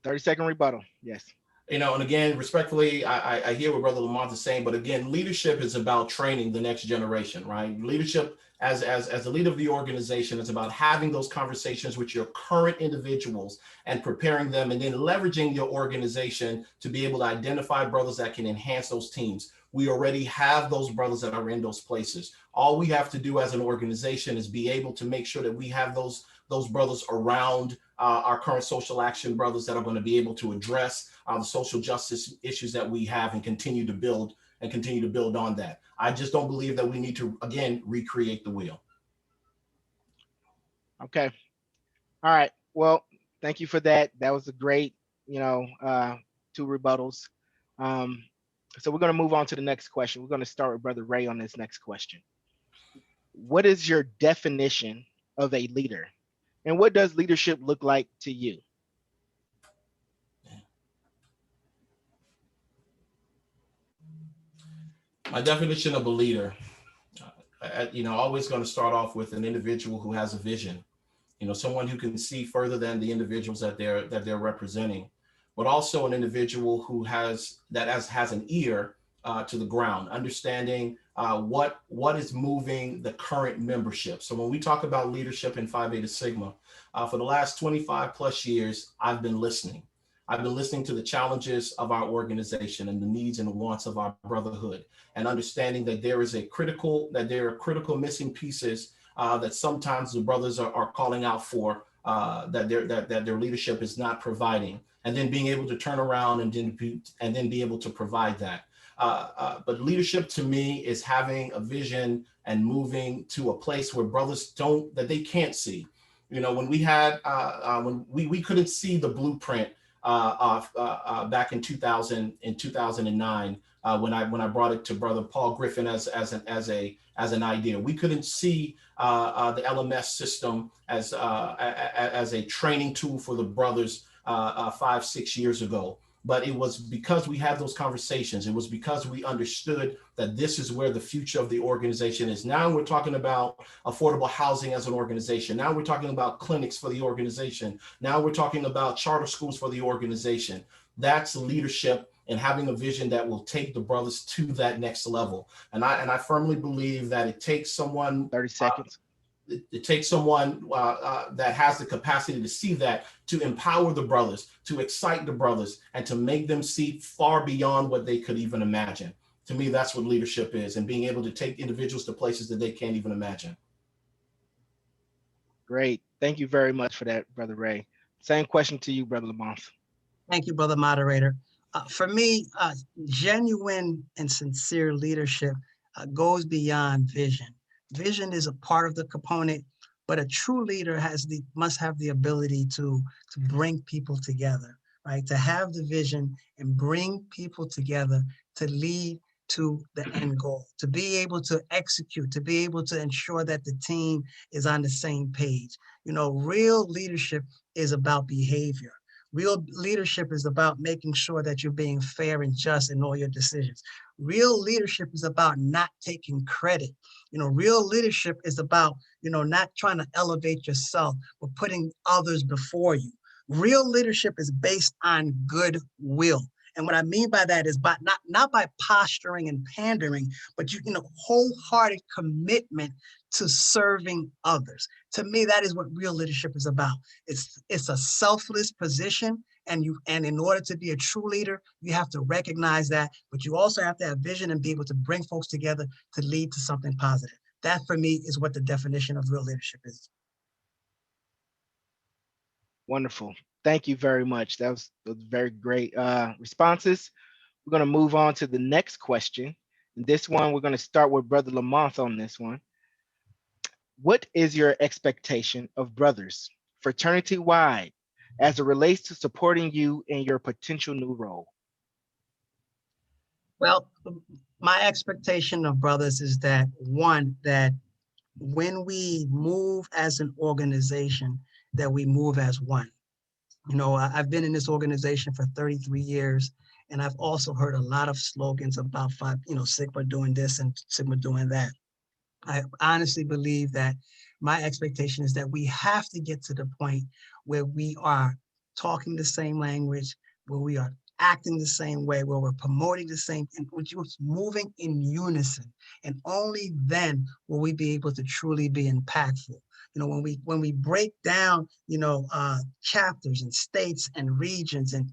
30-second rebuttal. Yes. And again, respectfully, I hear what Brother Lamont is saying, but again, leadership is about training the next generation, right? Leadership as the leader of the organization is about having those conversations with your current individuals and preparing them, and then leveraging your organization to be able to identify brothers that can enhance those teams. We already have those brothers that are in those places. All we have to do as an organization is be able to make sure that we have those brothers around our current social action brothers that are going to be able to address the social justice issues that we have and continue to build on that. I just don't believe that we need to, again, recreate the wheel. Okay. All right. Well, thank you for that. That was a great, 2 rebuttals. So we're going to move on to the next question. We're going to start with Brother Ray on this next question. What is your definition of a leader? And what does leadership look like to you? My definition of a leader, always going to start off with an individual who has a vision, someone who can see further than the individuals that they're representing, but also an individual who has an ear to the ground, understanding what is moving the current membership. So when we talk about leadership in Phi Beta Sigma, for the last 25 plus years, I've been listening. I've been listening to the challenges of our organization and the needs and the wants of our brotherhood, and understanding that there are critical missing pieces that sometimes the brothers are calling out for, that their leadership is not providing, and then being able to turn around and then be able to provide that. But leadership to me is having a vision and moving to a place where brothers that they can't see. When we had when we couldn't see the blueprint back in 2009 when I brought it to Brother Paul Griffin as an idea. We couldn't see the LMS system as a training tool for the brothers 5-6 years ago. But it was because we had those conversations. It was because we understood that this is where the future of the organization is. Now we're talking about affordable housing as an organization. Now we're talking about clinics for the organization. Now we're talking about charter schools for the organization. That's leadership and having a vision that will take the brothers to that next level. And I firmly believe that it takes someone 30 seconds. It takes someone that has the capacity to see that, to empower the brothers, to excite the brothers, and to make them see far beyond what they could even imagine. To me, that's what leadership is, and being able to take individuals to places that they can't even imagine. Great. Thank you very much for that, Brother Ray. Same question to you, Brother Lamont. Thank you, Brother Moderator. For me, genuine and sincere leadership goes beyond vision. Vision is a part of the component, but a true leader must have the ability to bring people together, right? To have the vision and bring people together to lead to the end goal, to be able to execute, to be able to ensure that the team is on the same page. Real leadership is about behavior. Real leadership is about making sure that you're being fair and just in all your decisions. Real leadership is about not taking credit. Real leadership is about, not trying to elevate yourself, but putting others before you. Real leadership is based on goodwill. And what I mean by that is not by posturing and pandering, but wholehearted commitment to serving others. To me, that is what real leadership is about. It's a selfless position, and in order to be a true leader, you have to recognize that, but you also have to have vision and be able to bring folks together to lead to something positive. That for me is what the definition of real leadership is. Wonderful. Thank you very much. That was very great responses. We're going to move on to the next question. And this one, we're going to start with Brother Lamont on this one. What is your expectation of brothers, fraternity-wide, as it relates to supporting you in your potential new role? Well, my expectation of brothers is that, one, that when we move as an organization, that we move as one. You know, I've been in this organization for 33 years, and I've also heard a lot of slogans about Sigma doing this and Sigma doing that. I honestly believe that my expectation is that we have to get to the point where we are talking the same language, where we are acting the same way, where we're promoting the same, and we're just moving in unison. And only then will we be able to truly be impactful. You know, when we break down, chapters and states and regions, and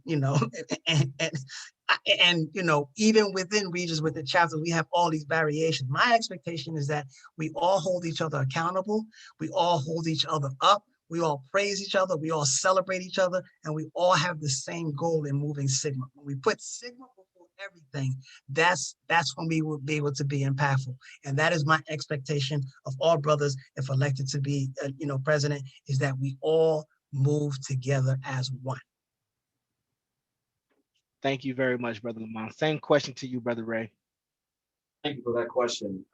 and even within regions, within chapters, we have all these variations. My expectation is that we all hold each other accountable, we all hold each other up, we all praise each other, we all celebrate each other, and we all have the same goal in moving Sigma. When we put Sigma before everything, that's when we will be able to be impactful. And that is my expectation of all brothers, if elected to be president, is that we all move together as one. Thank you very much, Brother Lamont. Same question to you, Brother Ray. Thank you for that question.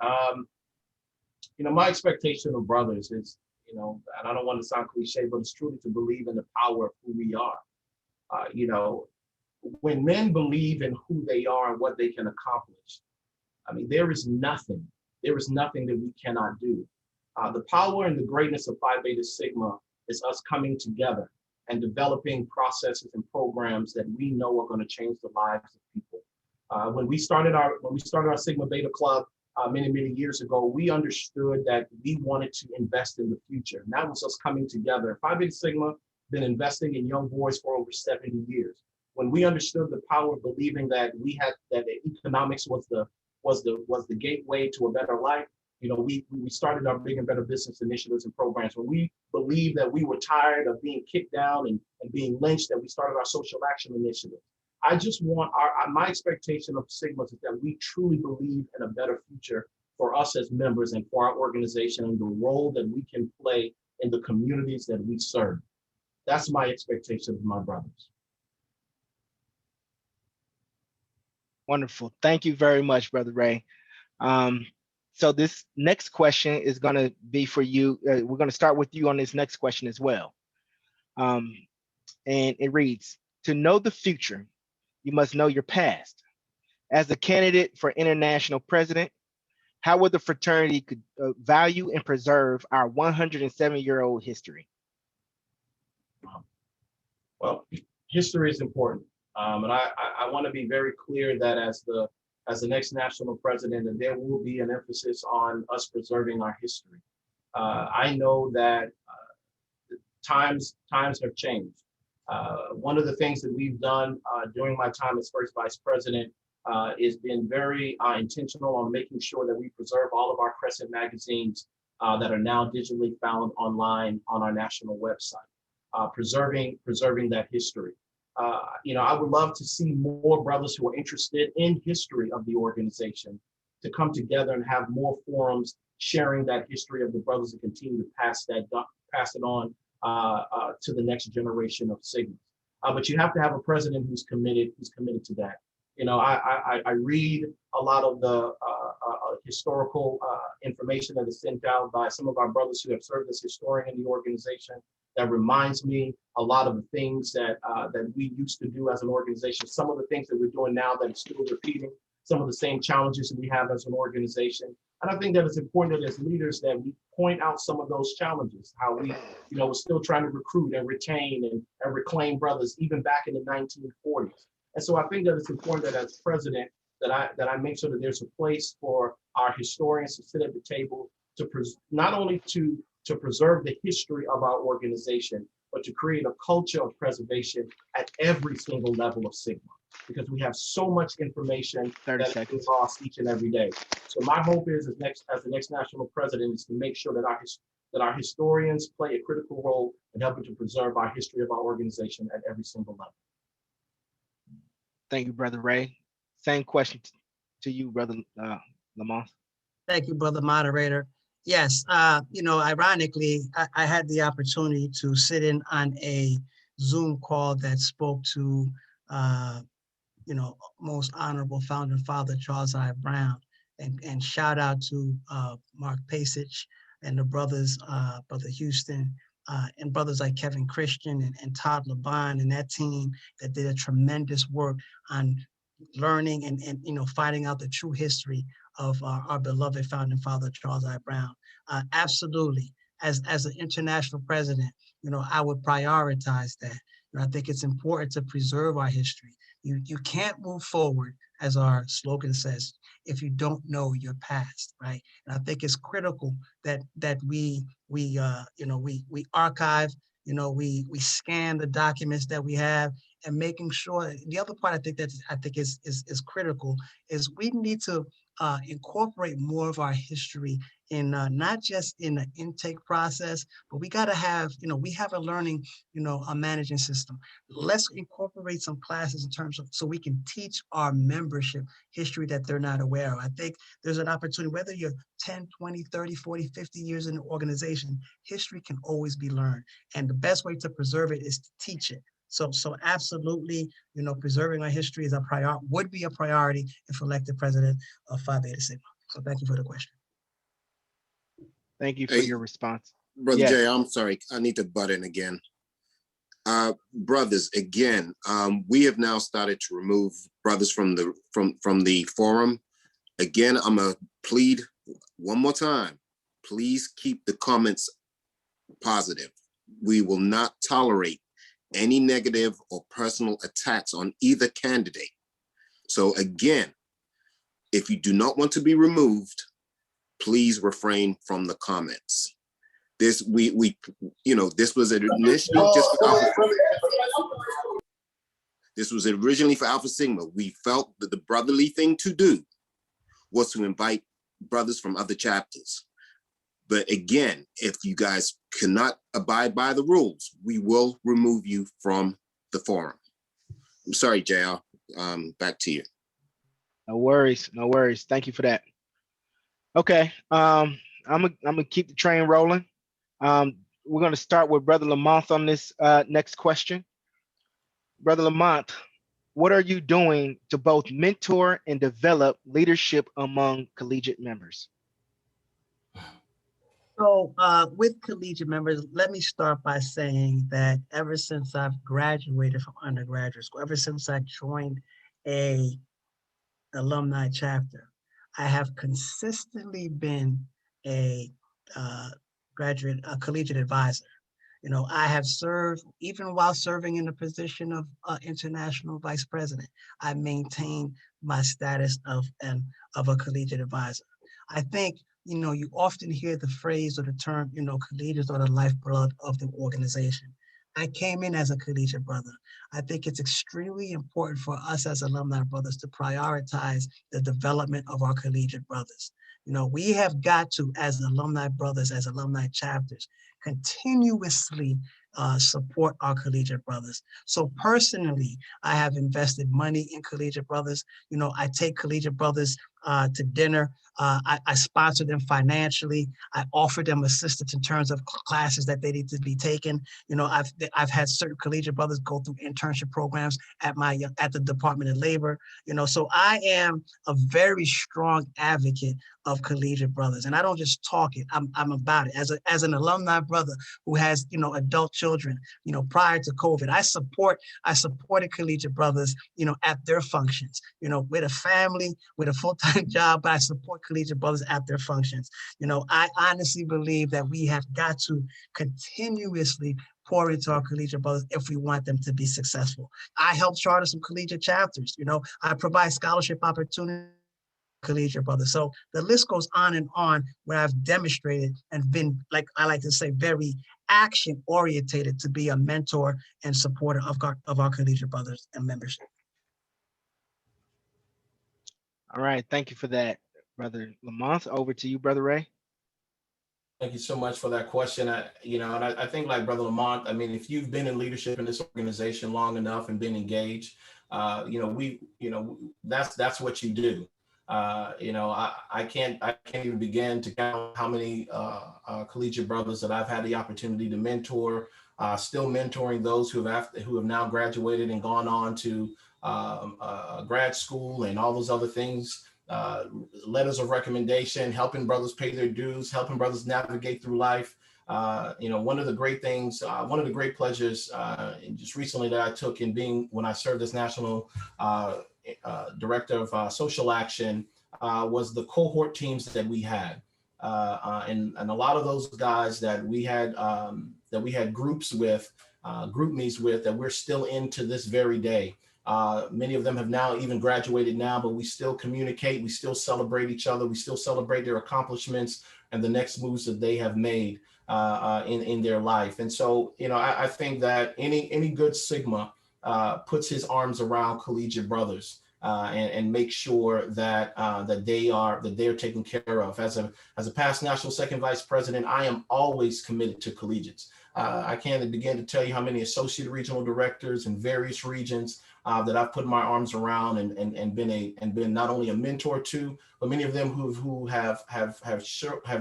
My expectation of brothers is, and I don't want to sound cliche, but it's truly to believe in the power of who we are. When men believe in who they are and what they can accomplish, there is nothing that we cannot do. The power and the greatness of Phi Beta Sigma is us coming together and developing processes and programs that we know are going to change the lives of people. When we started our Sigma Beta Club many years ago, we understood that we wanted to invest in the future, and that was us coming together. Phi Beta Sigma been investing in young boys for over 70 years. When we understood the power of believing that economics was the gateway to a better life, we started our big and better business initiatives and programs. When we believed that we were tired of being kicked down and being lynched, that we started our social action initiative. I just want my expectation of Sigma is that we truly believe in a better future for us as members and for our organization and the role that we can play in the communities that we serve. That's my expectation of my brothers. Wonderful. Thank you very much, Brother Ray. So this next question is going to be for you. We're going to start with you on this next question as well. And it reads, to know the future, you must know your past. As a candidate for international president, how would the fraternity could value and preserve our 107-year-old history? Well, history is important. And I want to be very clear that as the next national president, and there will be an emphasis on us preserving our history. I know that times have changed. One of the things that we've done during my time as first vice president is been very intentional on making sure that we preserve all of our Crescent magazines that are now digitally found online on our national website, preserving that history. I would love to see more brothers who are interested in history of the organization to come together and have more forums sharing that history of the brothers and continue to pass it on to the next generation of Sigmas. But you have to have a president who's committed to that. I read a lot of the historical information that is sent out by some of our brothers who have served as historian in the organization. That reminds me a lot of the things that we used to do as an organization. Some of the things that we're doing now that are still repeating, some of the same challenges that we have as an organization. And I think that it's important that as leaders that we point out some of those challenges, how we, we're still trying to recruit and retain and reclaim brothers even back in the 1940s. And so I think that it's important that as president, that I make sure that there's a place for our historians to sit at the table to not only to preserve the history of our organization, but to create a culture of preservation at every single level of Sigma, because we have so much information that is lost each and every day. So my hope is, as the next national president, is to make sure that our historians play a critical role in helping to preserve our history of our organization at every single level. Thank you, Brother Ray. Same question to you, Brother Lamont. Thank you, Brother Moderator. Yes, ironically, I had the opportunity to sit in on a Zoom call that spoke to, most honorable founding father Charles I. Brown, and shout out to Mark Pasich and the brothers, Brother Houston, and brothers like Kevin Christian and Todd Laban and that team that did a tremendous work on learning and finding out the true history of our beloved founding father Charles I. Brown. Absolutely, as an international president, I would prioritize that. I think it's important to preserve our history. You can't move forward, as our slogan says, if you don't know your past, right? And I think it's critical that we archive, we scan the documents that we have, and making sure. The other part I think is critical is we need to incorporate more of our history in not just in the intake process, but we got to have, we have a learning, a managing system. Let's incorporate some classes in terms of, so we can teach our membership history that they're not aware of. I think there's an opportunity, whether you're 10, 20, 30, 40, 50 years in the organization, history can always be learned. And the best way to preserve it is to teach it. So absolutely, preserving our history is would be a priority if elected president of Phi Beta Sigma. So thank you for the question. Thank you for Hey, your response. Brother Yes. Jay, I'm sorry. I need to butt in again. Brothers, again, we have now started to remove brothers from the forum. Again, I'm gonna plead one more time. Please keep the comments positive. We will not tolerate any negative or personal attacks on either candidate. So again, if you do not want to be removed, please refrain from the comments. This this was initially just for Alpha. This was originally for Alpha Sigma. We felt that the brotherly thing to do was to invite brothers from other chapters. But again, if you guys cannot abide by the rules, we will remove you from the forum. I'm sorry, JR. Back to you. No worries. No worries. Thank you for that. Okay. I'm gonna keep the train rolling. We're gonna start with Brother Lamont on this next question. Brother Lamont, what are you doing to both mentor and develop leadership among collegiate members? So with collegiate members, let me start by saying that ever since I've graduated from undergraduate school, ever since I joined a alumni chapter, I have consistently been a collegiate advisor. I have served, even while serving in the position of international vice president, I maintained my status of a collegiate advisor. I think, you often hear the phrase or the term, collegiates are the lifeblood of the organization. I came in as a collegiate brother. I think it's extremely important for us as alumni brothers to prioritize the development of our collegiate brothers. We have got to, as alumni brothers, as alumni chapters, continuously support our collegiate brothers. So personally, I have invested money in collegiate brothers. I take collegiate brothers to dinner. I sponsor them financially. I offer them assistance in terms of classes that they need to be taken. I've had certain collegiate brothers go through internship programs at the Department of Labor. So I am a very strong advocate of collegiate brothers, and I don't just talk it. I'm about it. As an alumni brother who has adult children, prior to COVID, I supported collegiate brothers, at their functions, with a family, with a full-time job, but I support collegiate brothers at their functions. I honestly believe that we have got to continuously pour into our collegiate brothers if we want them to be successful. I help charter some collegiate chapters. I provide scholarship opportunities for collegiate brothers. So the list goes on and on, where I've demonstrated and been, like I like to say, very action orientated to be a mentor and supporter of our collegiate brothers and membership. All right. Thank you for that, Brother Lamont. Over to you, Brother Ray. Thank you so much for that question. I think, like Brother Lamont, if you've been in leadership in this organization long enough and been engaged, that's what you do. I can't even begin to count how many collegiate brothers that I've had the opportunity to mentor. Still mentoring those who have now graduated and gone on to grad school and all those other things. Letters of recommendation, helping brothers pay their dues, helping brothers navigate through life. One of the great things, one of the great pleasures just recently that I took when I served as National Director of Social Action was the cohort teams that we had. And a lot of those guys that we had groups with, group meets with, that we're still in to this very day. Many of them have now even graduated now, but we still communicate, we still celebrate each other, we still celebrate their accomplishments and the next moves that they have made in their life. And so, I think that any good Sigma puts his arms around collegiate brothers and make sure that they're taken care of. As a past national second vice president, I am always committed to collegiates. I can't begin to tell you how many associate regional directors in various regions that I've put my arms around and been not only a mentor to, but many of them who have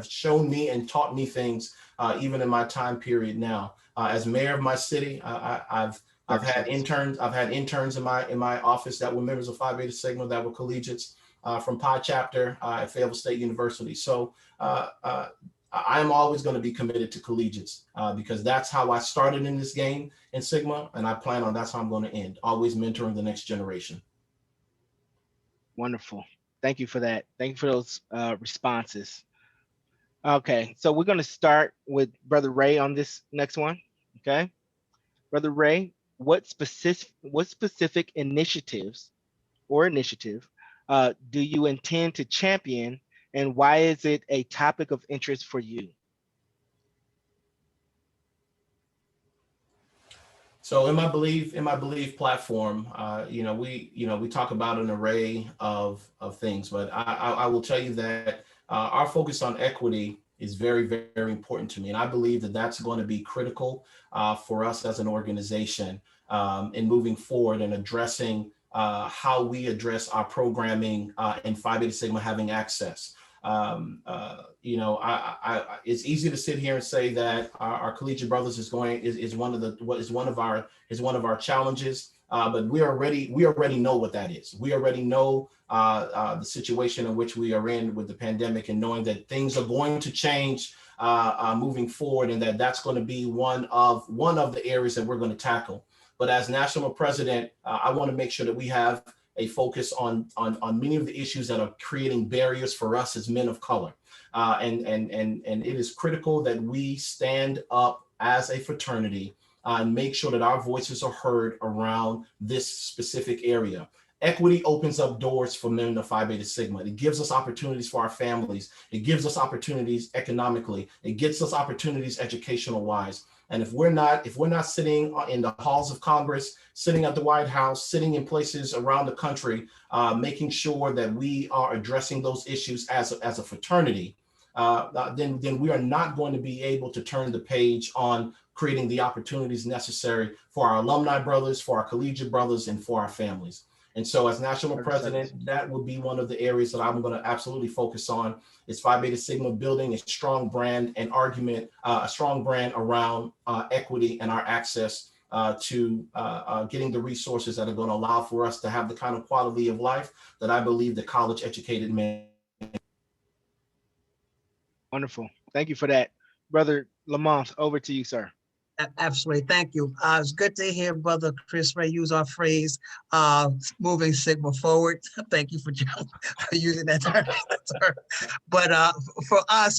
shown me and taught me things even in my time period now. As mayor of my city, I've had interns. I've had interns in my office that were members of Phi Beta Sigma, that were collegiates from Pi Chapter at Fayetteville State University. So I am always going to be committed to collegiates because that's how I started in this game in Sigma, and I plan on that's how I'm going to end. Always mentoring the next generation. Wonderful. Thank you for that. Thank you for those responses. Okay, so we're going to start with Brother Ray on this next one. Okay, Brother Ray, what specific initiative do you intend to champion, and why is it a topic of interest for you? So in my belief platform, we talk about an array of things, but I will tell you that our focus on equity is very, very important to me. And I believe that that's going to be critical for us as an organization in moving forward and addressing how we address our programming and Phi Beta Sigma having access. It's easy to sit here and say that our collegiate brothers is one of our challenges, but we already know what that is. We already know the situation in which we are in with the pandemic, and knowing that things are going to change moving forward, and that's going to be one of the areas that we're going to tackle. But as national president, I want to make sure that we have a focus on many of the issues that are creating barriers for us as men of color. And it is critical that we stand up as a fraternity and make sure that our voices are heard around this specific area. Equity opens up doors for men of Phi Beta Sigma. It gives us opportunities for our families. It gives us opportunities economically. It gets us opportunities educational wise. And if we're not sitting in the halls of Congress, sitting at the White House, sitting in places around the country, making sure that we are addressing those issues as a fraternity, then we are not going to be able to turn the page on creating the opportunities necessary for our alumni brothers, for our collegiate brothers, and for our families. And so as national president, that will be one of the areas that I'm going to absolutely focus on, is Phi Beta Sigma building a strong brand and argument, a strong brand around equity and our access to getting the resources that are going to allow for us to have the kind of quality of life that I believe the college educated man. Wonderful. Thank you for that. Brother Lamont, over to you, sir. Absolutely. Thank you. It's good to hear Brother Chris Ray use our phrase, moving Sigma forward. Thank you for using that term. But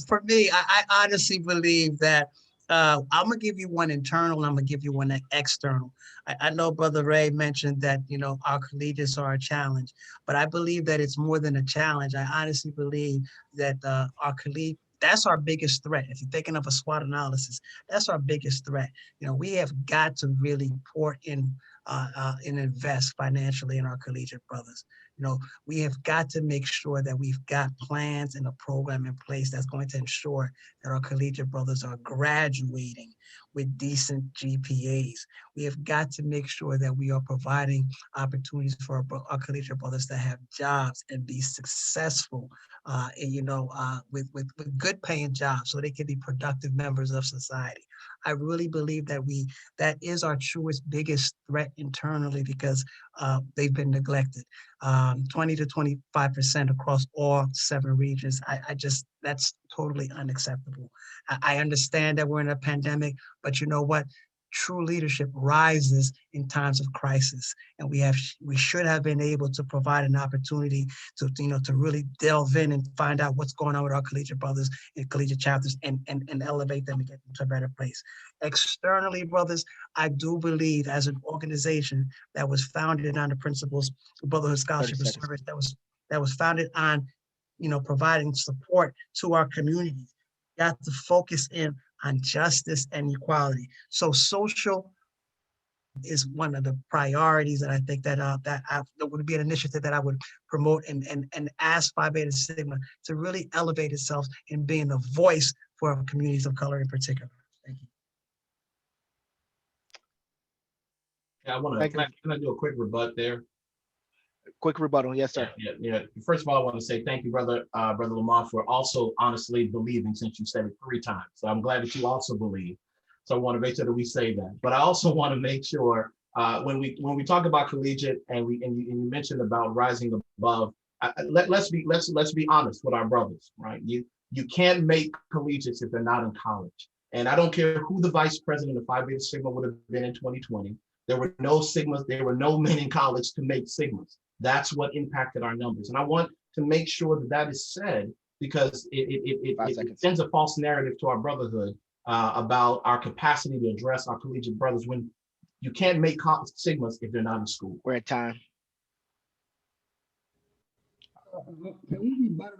for me, I honestly believe that I'm going to give you one internal and I'm going to give you one external. I know Brother Ray mentioned that, our collegiates are a challenge, but I believe that it's more than a challenge. I honestly believe that our collegiate, that's our biggest threat. If you're thinking of a SWOT analysis, that's our biggest threat. We have got to really pour in and invest financially in our collegiate brothers. We have got to make sure that we've got plans and a program in place that's going to ensure that our collegiate brothers are graduating with decent GPAs. We have got to make sure that we are providing opportunities for our collegiate brothers to have jobs and be successful, with good paying jobs so they can be productive members of society. I really believe that is our truest, biggest threat internally because they've been neglected. 20 to 25% across all 7 regions. That's totally unacceptable. I understand that we're in a pandemic, but you know what? True leadership rises in times of crisis, and we should have been able to provide an opportunity to really delve in and find out what's going on with our collegiate brothers and collegiate chapters and elevate them and get them to a better place. Externally, brothers, I do believe as an organization that was founded on the principles of Brotherhood Scholarship and Service, that was founded on providing support to our communities. Got to focus in on justice and equality. So social is one of the priorities that I think that would be an initiative that I would promote and ask Phi Beta Sigma to really elevate itself in being a voice for communities of color in particular. Thank you. Yeah, can I do a quick rebut there? Quick rebuttal, yes, sir. Yeah. First of all, I want to say thank you, brother Lamont, for also honestly believing, since you said it 3 times. So I'm glad that you also believe. So I want to make sure that we say that. But I also want to make sure when we talk about collegiate and you mentioned about rising above, let's be honest with our brothers, right? You can't make collegiates if they're not in college. And I don't care who the vice president of Phi Beta Sigma would have been in 2020. There were no Sigmas, there were no men in college to make Sigmas. That's what impacted our numbers. And I want to make sure that is said because it sends a false narrative to our brotherhood about our capacity to address our collegiate brothers when you can't make Sigmas if they're not in school. We're at time. Can we rebuttal?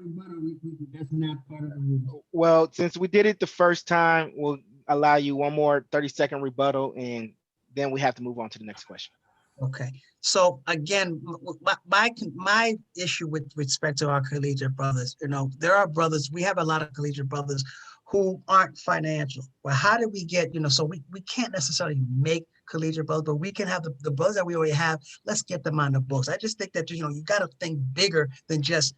That's not part of the rule. Well, since we did it the first time, we'll allow you one more 30-second rebuttal, and then we have to move on to the next question. Okay. So again, my issue with respect to our collegiate brothers, there are brothers, we have a lot of collegiate brothers who aren't financial. Well, how did we get, so we can't necessarily make collegiate brothers, but we can have the brothers that we already have, let's get them on the books. I just think that, you got to think bigger than just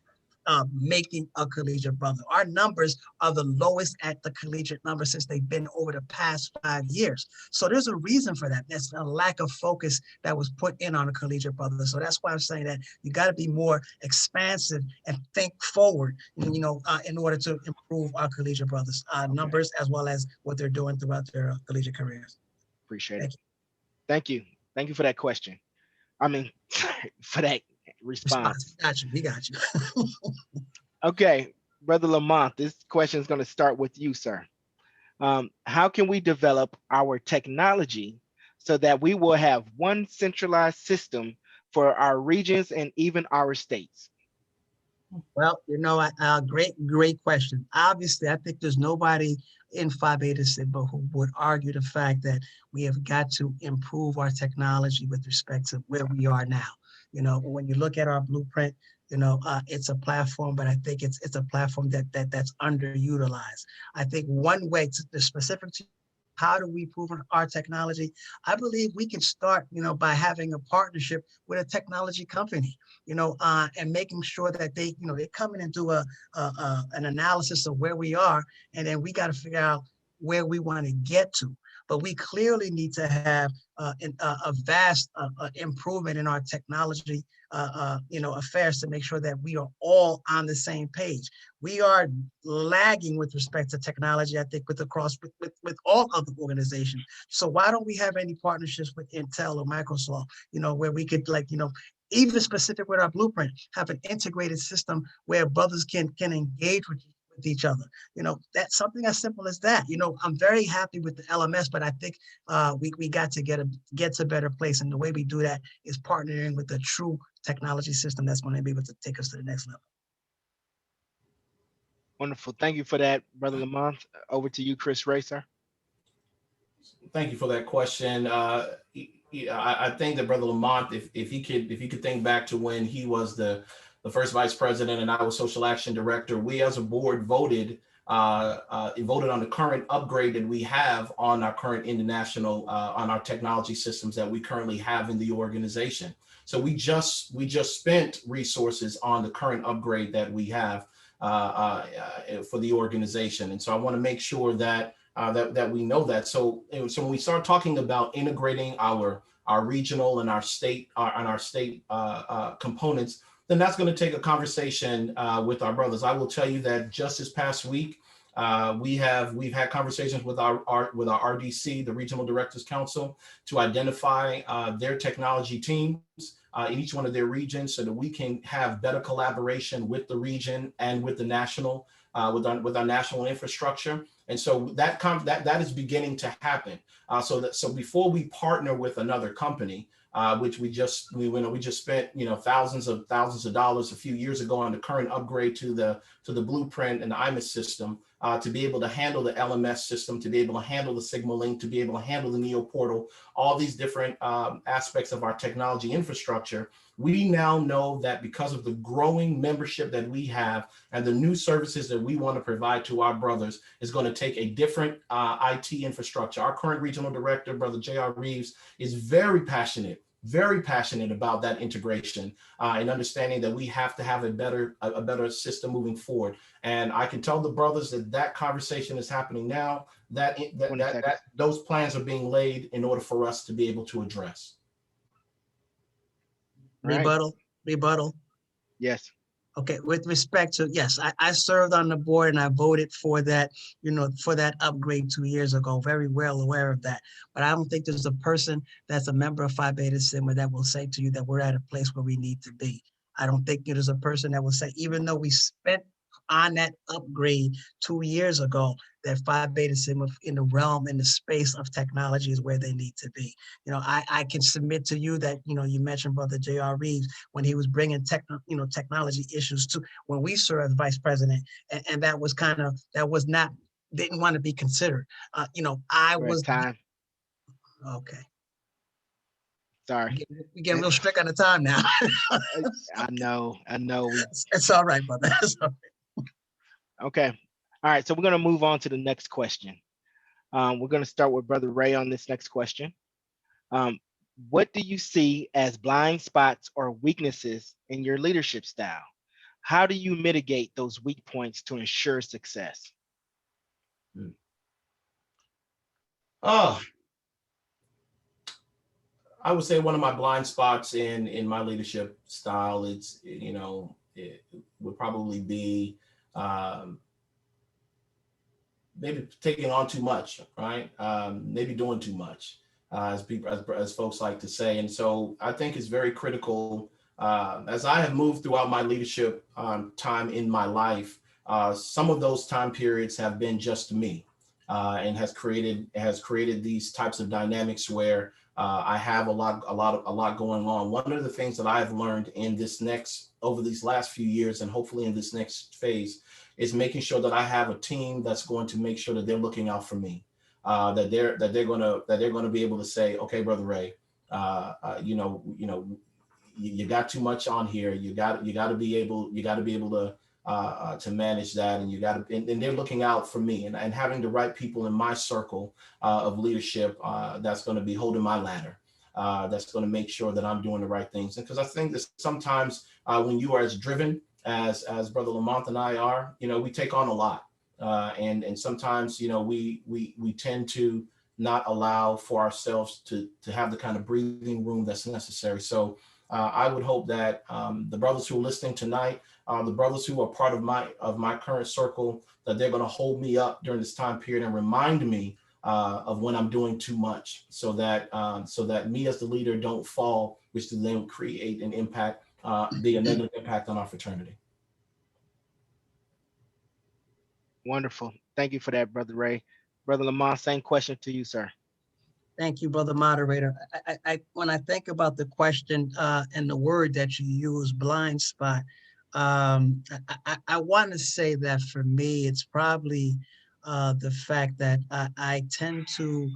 making a collegiate brother. Our numbers are the lowest at the collegiate number since they've been over the past 5 years. So there's a reason for that. There's a lack of focus that was put in on a collegiate brother. So that's why I'm saying that you got to be more expansive and think forward, in order to improve our collegiate brothers' numbers as well as what they're doing throughout their collegiate careers. Appreciate it. Thank you. Thank you for that question. I mean, for that response. We got you. Okay, Brother Lamont, this question is going to start with you, sir. How can we develop our technology so that we will have one centralized system for our regions and even our states? Well, great question. Obviously, I think there's nobody in Phi Beta Sigma who would argue the fact that we have got to improve our technology with respect to where we are now. When you look at our blueprint, it's a platform, but I think it's a platform that's underutilized. I think one way to specific to how do we improve our technology? I believe we can start, by having a partnership with a technology company, and making sure that they come in and do an analysis of where we are, and then we got to figure out where we want to get to. But we clearly need to have a vast improvement in our technology, affairs to make sure that we are all on the same page. We are lagging with respect to technology, I think, with all other organizations. So why don't we have any partnerships with Intel or Microsoft, where we could even specific with our blueprint, have an integrated system where brothers can engage with each other. That's something as simple as that. I'm very happy with the LMS, but I think we got to get to a better place. And the way we do that is partnering with a true technology system that's going to be able to take us to the next level. Wonderful. Thank you for that, Brother Lamont. Over to you, Chris Ray, sir. Thank you for that question. I think that Brother Lamont, if he could think back to when he was the first vice president and I was social action director, we as a board voted voted on the current upgrade that we have on our current international, on our technology systems that we currently have in the organization. So we just spent resources on the current upgrade that we have for the organization. And so I want to make sure that that we know that. So when we start talking about integrating our regional and our state components, then that's going to take a conversation with our brothers. I will tell you that just this past week, we've had conversations with our RDC, the Regional Directors Council, to identify their technology teams in each one of their regions, so that we can have better collaboration with the region and with the national, with our national infrastructure. And so that is beginning to happen. So before we partner with another company, which we just spent thousands of dollars a few years ago on the current upgrade to the Blueprint and the IMIS system, to be able to handle the LMS system, to be able to handle the SigmaLink, to be able to handle the Neo Portal, all these different aspects of our technology infrastructure. We now know that because of the growing membership that we have and the new services that we want to provide to our brothers, is going to take a different IT infrastructure. Our current regional director, Brother J.R. Reeves, is very passionate about that integration and understanding that we have to have a better system moving forward. And I can tell the brothers that conversation is happening now, that those plans are being laid in order for us to be able to address. Rebuttal. Yes. Okay, with respect to, yes, I served on the board and I voted for that, for that upgrade 2 years ago, very well aware of that. But I don't think there's a person that's a member of Phi Beta Sigma that will say to you that we're at a place where we need to be. I don't think there's a person that will say, even though we spent on that upgrade 2 years ago, that Phi Beta Sigma in the realm, in the space of technology is where they need to be. I can submit to you that, you mentioned Brother J.R. Reeves when he was bringing technology issues to when we served as vice president, and that was didn't want to be considered. Time. Okay. Sorry. We're getting real strict on the time now. I know. It's all right, brother. It's all right. Okay. All right. So we're going to move on to the next question. We're going to start with Brother Ray on this next question. What do you see as blind spots or weaknesses in your leadership style? How do you mitigate those weak points to ensure success? Oh, I would say one of my blind spots in my leadership style, it would probably be maybe taking on too much, right? Maybe doing too much, as folks like to say. And so I think it's very critical, as I have moved throughout my leadership time in my life. Some of those time periods have been just me, and has created these types of dynamics where I have a lot going on. One of the things that I've learned over these last few years, and hopefully in this next phase, is making sure that I have a team that's going to make sure that they're looking out for me, that they're going to be able to say, okay, Brother Ray, you got too much on here. You got to be able to manage that, and and they're looking out for me, and having the right people in my circle of leadership that's going to be holding my ladder, that's going to make sure that I'm doing the right things. And because I think that sometimes when you are as driven as Brother Lamont and I are, we take on a lot, and sometimes we tend to not allow for ourselves to have the kind of breathing room that's necessary. So I would hope that the brothers who are listening tonight, the brothers who are part of my current circle, that they're going to hold me up during this time period and remind me of when I'm doing too much, so that me as the leader don't fall, which to then create an impact, be a negative impact on our fraternity. Wonderful. Thank you for that, Brother Ray. Brother Lamont, same question to you, sir. Thank you, brother moderator. When I think about the question and the word that you use, blind spot, I want to say that for me, it's probably the fact that I tend to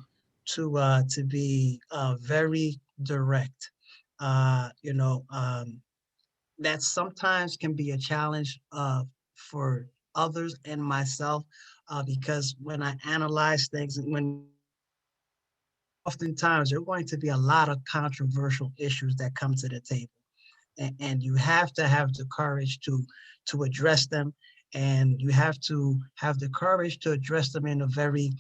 be very direct. That sometimes can be a challenge for others and myself, because when I analyze things and when oftentimes there are going to be a lot of controversial issues that come to the table. And you have to have the courage to address them, and you have to have the courage to address them in a very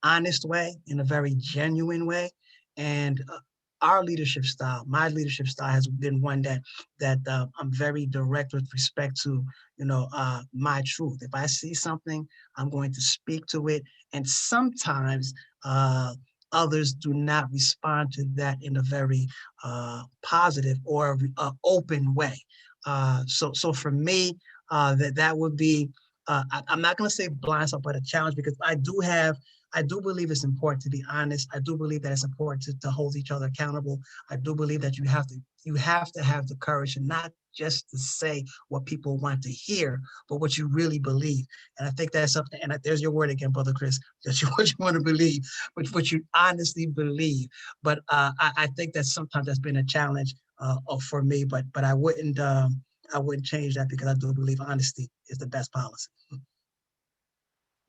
honest way, in a very genuine way. And our leadership style, my leadership style, has been one that I'm very direct with respect to, my truth. If I see something, I'm going to speak to it. And sometimes others do not respond to that in a very positive or open way. So for me, that would be, I'm not going to say blind spot, but a challenge, because I do believe it's important to be honest. I do believe that it's important to hold each other accountable. I do believe that you have to have the courage, and not just to say what people want to hear, but what you really believe. And I think that's something, and there's your word again, Brother Chris, that what you want to believe, what you honestly believe. But I think that sometimes that's been a challenge for me, but I wouldn't change that, because I do believe honesty is the best policy.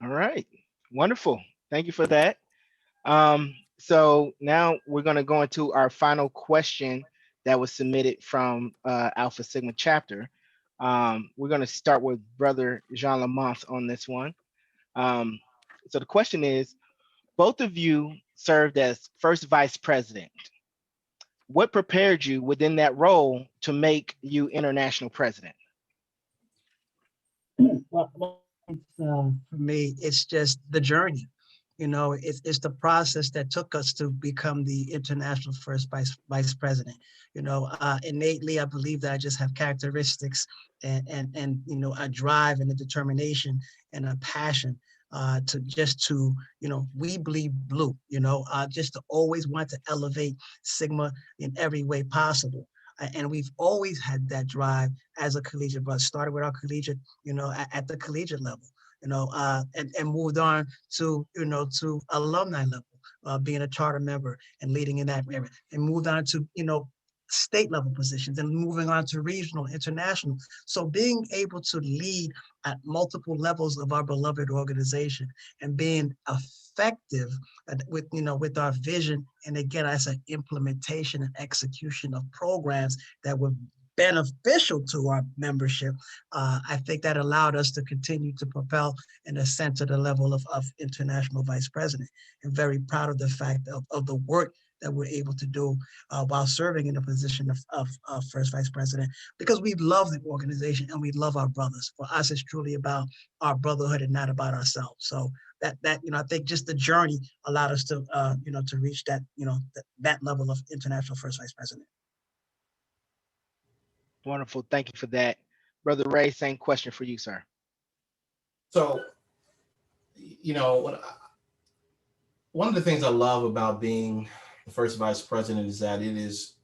All right. Wonderful. Thank you for that. So now we're going to go into our final question that was submitted from Alpha Sigma chapter. We're going to start with Brother Jean Lamont on this one. So the question is, both of you served as first vice president. What prepared you within that role to make you international president? Well, for me, it's just the journey. It's the process that took us to become the international first vice president. Innately, I believe that I just have characteristics and a drive and a determination and a passion to we bleed blue, just to always want to elevate Sigma in every way possible. And we've always had that drive as a collegiate, but started with our collegiate, at the collegiate level, and moved on to, to alumni level, being a charter member and leading in that area, and moved on to, state level positions, and moving on to regional, international. So being able to lead at multiple levels of our beloved organization and being effective with our vision, and again, as an implementation and execution of programs that were beneficial to our membership, I think that allowed us to continue to propel and ascend to the level of international vice president. And very proud of the fact of the work that we're able to do while serving in the position of first vice president, because we love the organization and we love our brothers. For us, it's truly about our brotherhood and not about ourselves. So that I think just the journey allowed us to to reach that that level of international first vice president. Wonderful. Thank you for that. Brother Ray, same question for you, sir. So, one of the things I love about being the first vice president is that it is,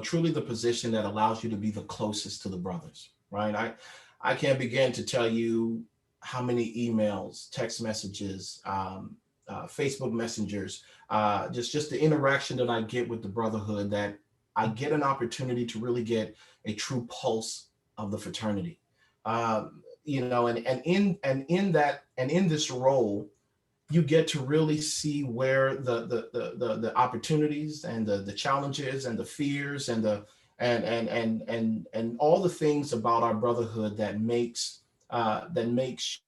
truly the position that allows you to be the closest to the brothers, right? I can't begin to tell you how many emails, text messages, Facebook messengers, just the interaction that I get with the brotherhood, that I get an opportunity to really get a true pulse of the fraternity. And in this role, you get to really see where the opportunities and the challenges and the fears and and all the things about our brotherhood that makes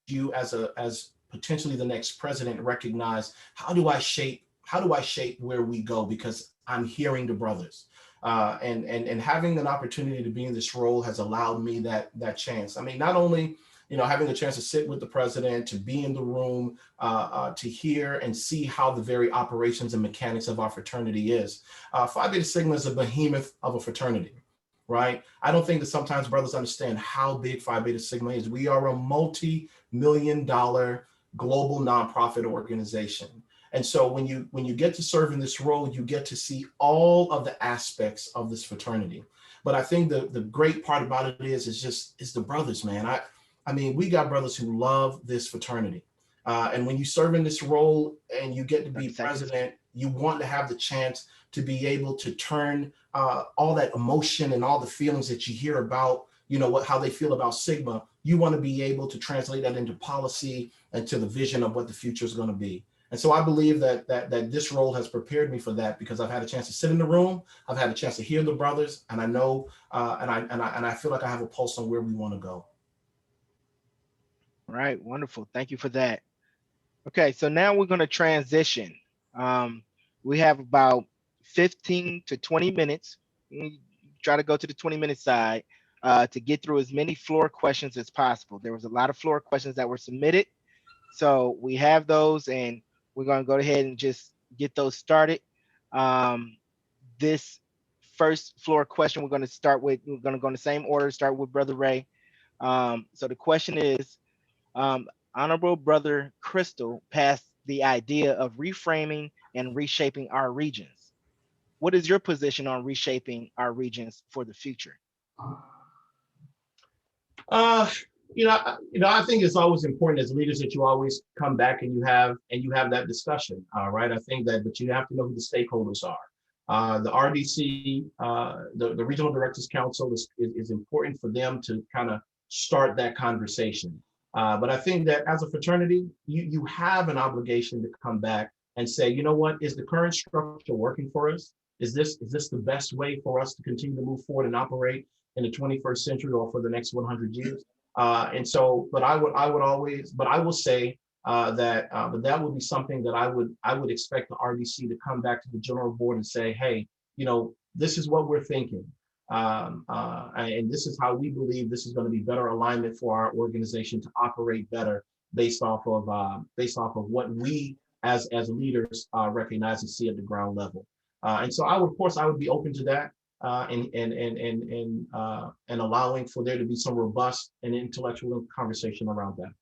you as potentially the next president recognize, how do I shape where we go, because I'm hearing the brothers. And having an opportunity to be in this role has allowed me that chance. I mean, not only having a chance to sit with the president, to be in the room, to hear and see how the very operations and mechanics of our fraternity is. Phi Beta Sigma is a behemoth of a fraternity, right? I don't think that sometimes brothers understand how big Phi Beta Sigma is. We are a multi-million-dollar global nonprofit organization. And so when you get to serve in this role, you get to see all of the aspects of this fraternity. But I think the great part about it is the brothers, man. I mean, we got brothers who love this fraternity. And when you serve in this role and you get to be president, you want to have the chance to be able to turn all that emotion and all the feelings that you hear about, how they feel about Sigma, you want to be able to translate that into policy and to the vision of what the future is going to be. And so I believe that this role has prepared me for that, because I've had a chance to sit in the room, I've had a chance to hear the brothers, and I know, and I feel like I have a pulse on where we want to go. All right, wonderful. Thank you for that. Okay, so now we're going to transition. We have about 15 to 20 minutes. We try to go to the 20-minute side to get through as many floor questions as possible. There was a lot of floor questions that were submitted. So we have those, and we're going to go ahead and just get those started. This first floor question, we're going to go in the same order, start with Brother Ray. So the question is, Honorable Brother Crystal passed the idea of reframing and reshaping our regions. What is your position on reshaping our regions for the future? I think it's always important as leaders that you always come back and you have that discussion, right? I think that, but you have to know who the stakeholders are. The RDC, the Regional Directors Council is important for them to kind of start that conversation. But I think that as a fraternity, you have an obligation to come back and say, you know what, is the current structure working for us? Is this the best way for us to continue to move forward and operate in the 21st century or for the next 100 years? And so, but I will say but that would be something that I would expect the RDC to come back to the general board and say, hey, this is what we're thinking. And this is how we believe this is going to be better alignment for our organization to operate better based off of what we as leaders recognize and see at the ground level. And so I would be open to that and allowing for there to be some robust and intellectual conversation around that.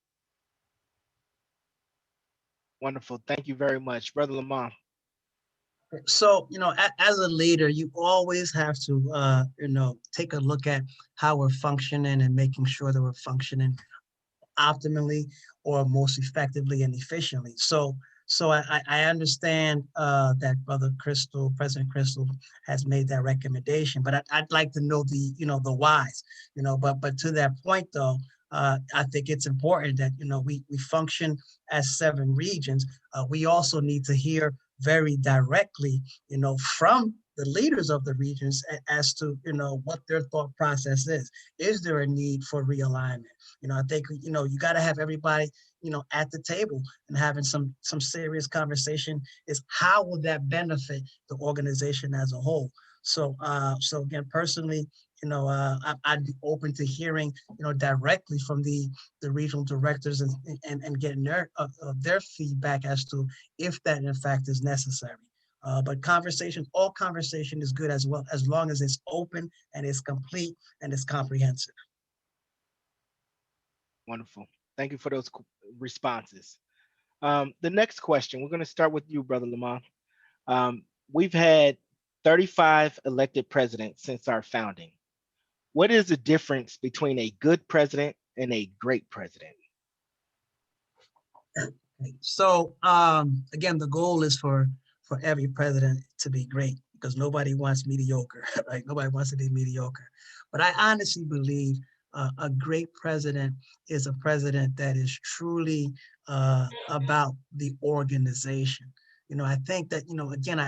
Wonderful. Thank you very much, Brother Lamont. So, as a leader, you always have to, take a look at how we're functioning and making sure that we're functioning optimally or most effectively and efficiently. So I understand that President Crystal has made that recommendation, but I'd like to know the whys, but to that point though, I think it's important that, we function as 7 regions. We also need to hear very directly, from the leaders of the regions as to, what their thought process is. Is there a need for realignment? I think, you got to have everybody, at the table and having some serious conversation is how will that benefit the organization as a whole? So again, personally, I'd be open to hearing, directly from the regional directors and getting their feedback as to if that in fact is necessary. But all conversation is good as well, as long as it's open and it's complete and it's comprehensive. Wonderful. Thank you for those responses. The next question, we're going to start with you, Brother Lamont. We've had 35 elected presidents since our founding. What is the difference between a good president and a great president? So again, the goal is for every president to be great, because nobody wants mediocre, right? Nobody wants to be mediocre. But I honestly believe a great president is a president that is truly about the organization. I think that, again,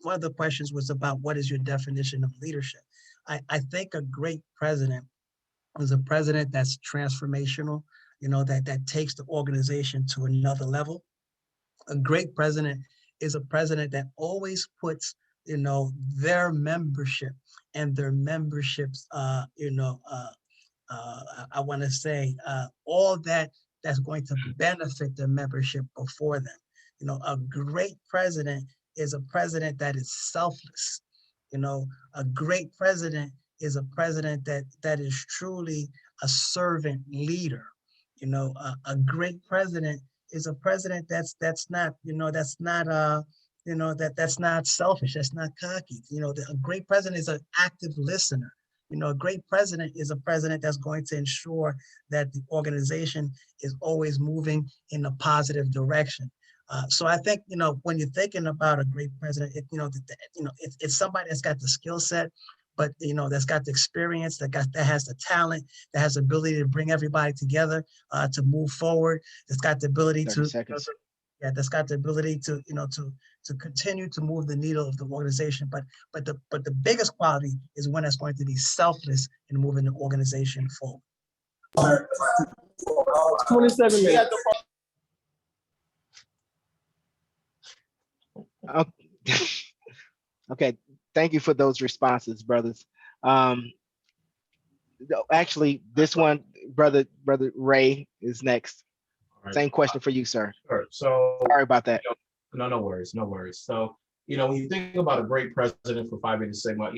one of the questions was about what is your definition of leadership? I think a great president is a president that's transformational, that takes the organization to another level. A great president is a president that always puts, their membership and their memberships, I want to say all that's going to benefit the membership before them. A great president is a president that is selfless. A great president is a president that is truly a servant leader. A great president is a president that's not selfish, that's not cocky. A great president is an active listener. A great president is a president that's going to ensure that the organization is always moving in a positive direction. So I think, when you're thinking about a great president, it's somebody that's got the skill set, but that's got the experience, that has the talent, that has the ability to bring everybody together to move forward. That's got the ability 30 seconds. that's got the ability to to continue to move the needle of the organization. But the biggest quality is one that's going to be selfless in moving the organization forward. 27 minutes. Okay, thank you for those responses, brothers. Actually, this one, brother Ray is next. All right. Same question for you, sir. Sure. So Sorry about that. no worries, no worries. So, when you think about a great president for Phi Beta Sigma,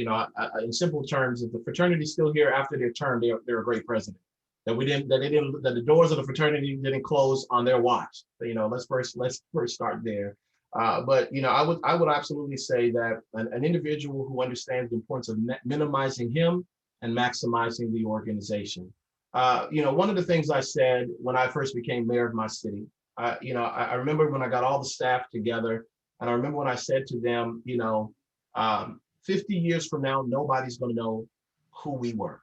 in simple terms, if the fraternity's still here after their term, they're a great president. That the doors of the fraternity didn't close on their watch. Let's first start there. But I would absolutely say that an individual who understands the importance of minimizing him and maximizing the organization. One of the things I said when I first became mayor of my city, I remember when I got all the staff together, and I remember when I said to them, 50 years from now, nobody's going to know who we were.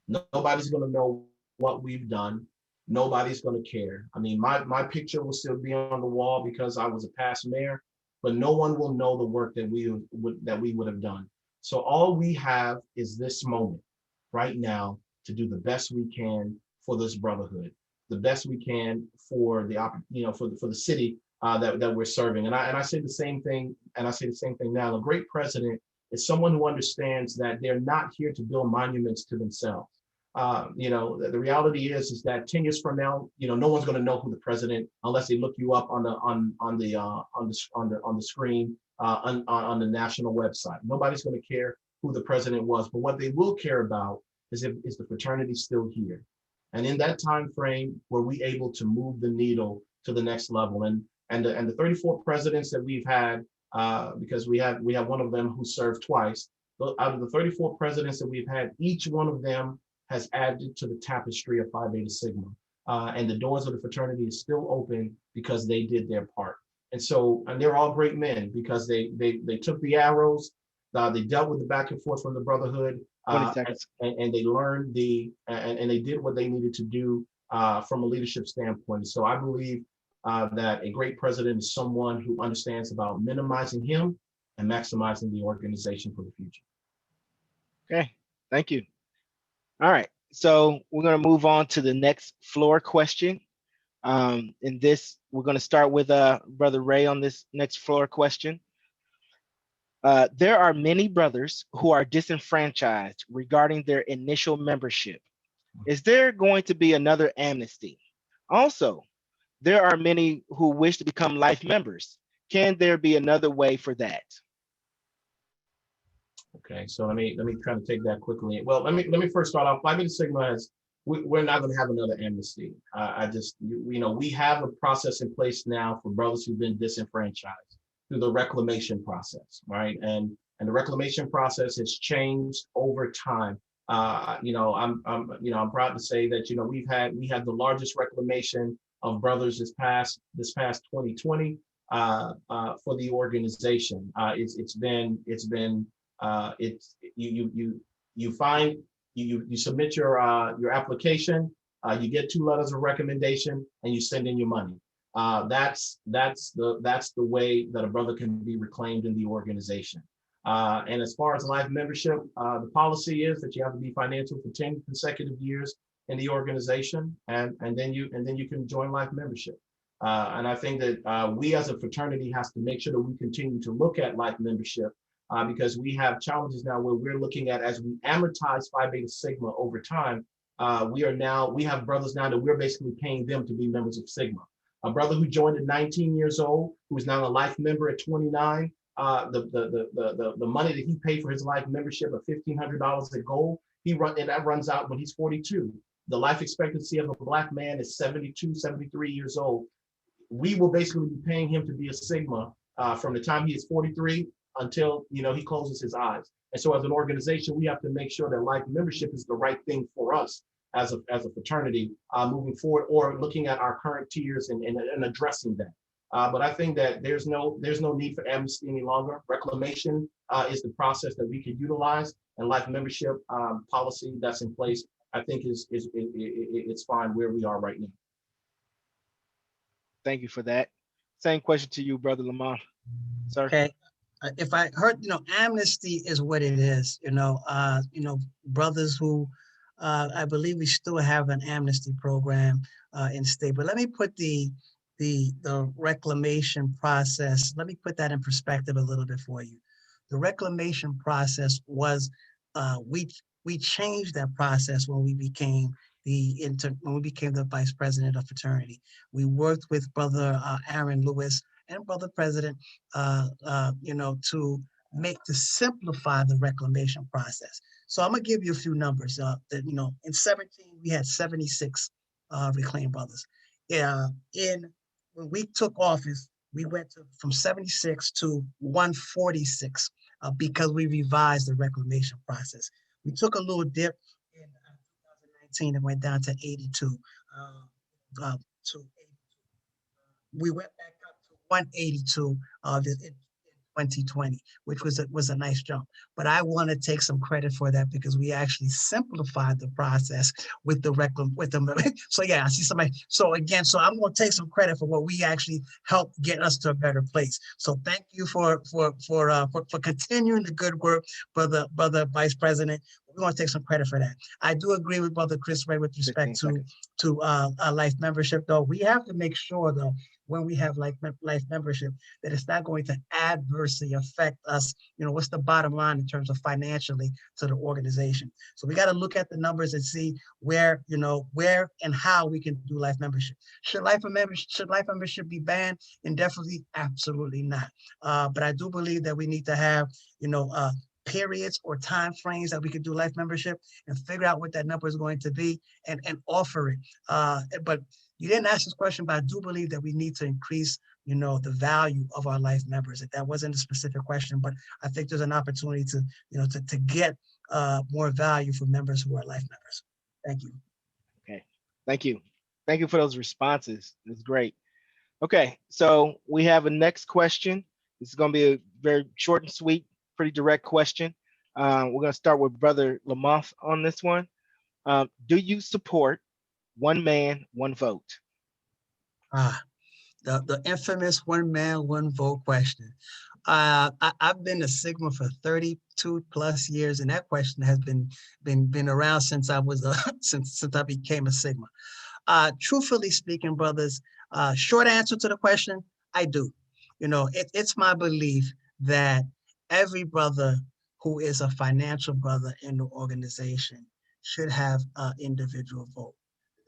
Nobody's going to know what we've done. Nobody's going to care. I mean, my picture will still be on the wall because I was a past mayor, but no one will know the work that we would have done. So all we have is this moment right now to do the best we can for this brotherhood, the best we can for the for the city that we're serving. And I say the same thing, and I say the same thing now. A great president is someone who understands that they're not here to build monuments to themselves. The reality is that 10 years from now, no one's going to know who the president, unless they look you up on the screen on the national website. Nobody's going to care who the president was, but what they will care about is the fraternity still here, and in that time frame, were we able to move the needle to the next level? And the 34 presidents that we've had, because we have one of them who served twice. Out of the 34 presidents that we've had, each one of them has added to the tapestry of Phi Beta Sigma. And the doors of the fraternity is still open because they did their part. And they're all great men because they took the arrows, they dealt with the back and forth from the brotherhood, 20 seconds. and they learned and they did what they needed to do from a leadership standpoint. So I believe that a great president is someone who understands about minimizing him and maximizing the organization for the future. Okay, thank you. All right, so we're going to move on to the next floor question. In this, we're going to start with Brother Ray on this next floor question. There are many brothers who are disenfranchised regarding their initial membership. Is there going to be another amnesty? Also, there are many who wish to become life members. Can there be another way for that? Okay, so let me kind of take that quickly. Well, let me first start off. Phi Beta Sigma we're not going to have another amnesty. We have a process in place now for brothers who've been disenfranchised through the reclamation process, right? And the reclamation process has changed over time. I'm proud to say that we had the largest reclamation of brothers this past 2020 for the organization. You submit your application, you get 2 letters of recommendation, and you send in your money. That's the way that a brother can be reclaimed in the organization. And as far as life membership, the policy is that you have to be financial for 10 consecutive years in the organization, and then you can join life membership. And I think that we as a fraternity has to make sure that we continue to look at life membership because we have challenges now where we're looking at, as we amortize Phi Beta Sigma over time, we have brothers now that we're basically paying them to be members of Sigma. A brother who joined at 19 years old, who is now a life member at 29, the money that he paid for his life membership of $1,500 at gold, that runs out when he's 42. The life expectancy of a Black man is 72, 73 years old. We will basically be paying him to be a Sigma from the time he is 43 until he closes his eyes. And so as an organization, we have to make sure that life membership is the right thing for us as a fraternity moving forward, or looking at our current tiers and addressing that. But I think that there's no need for amnesty any longer. Reclamation is the process that we can utilize, and life membership policy that's in place, I think it's fine where we are right now. Thank you for that. Same question to you, Brother Lamont. Sir. Okay. If I heard, amnesty is what it is, brothers who, I believe we still have an amnesty program in state, but let me put the reclamation process, let me put that in perspective a little bit for you. The reclamation process was, we changed that process when we became the vice president of fraternity. We worked with Brother Aaron Lewis and Brother President, to simplify the reclamation process. So I'm gonna give you a few numbers. In 17 we had 76 reclaimed brothers. When we took office, we went from 76 to 146 because we revised the reclamation process. We took a little dip in 2019 and went down to 82. We went back up to 182 in 2020, which was a nice jump. But I want to take some credit for that because we actually simplified the process with the So yeah, I see somebody. So I'm going to take some credit for what we actually helped get us to a better place. So thank you for continuing the good work, brother Vice President. We're going to take some credit for that. I do agree with Brother Chris Ray with respect to life membership, though. We have to make sure, though, when we have life membership, that it's not going to adversely affect us. What's the bottom line in terms of financially to the organization? So we got to look at the numbers and see where and how we can do life membership. Should life membership be banned? Indefinitely, absolutely not. But I do believe that we need to have, periods or time frames that we could do life membership and figure out what that number is going to be and offer it. But you didn't ask this question, but I do believe that we need to increase, the value of our life members. If that wasn't a specific question, but I think there's an opportunity to get more value for members who are life members. Thank you. Okay, thank you. Thank you for those responses. It's great. Okay, so we have a next question. This is going to be a very short and sweet, pretty direct question. We're going to start with Brother Lamont on this one. Do you support one man, one vote? The infamous one man, one vote question. I've been a Sigma for 32 plus years, and that question has been around since I was since I became a Sigma. Truthfully speaking, brothers, short answer to the question, I do. It's my belief that every brother who is a financial brother in the organization should have an individual vote.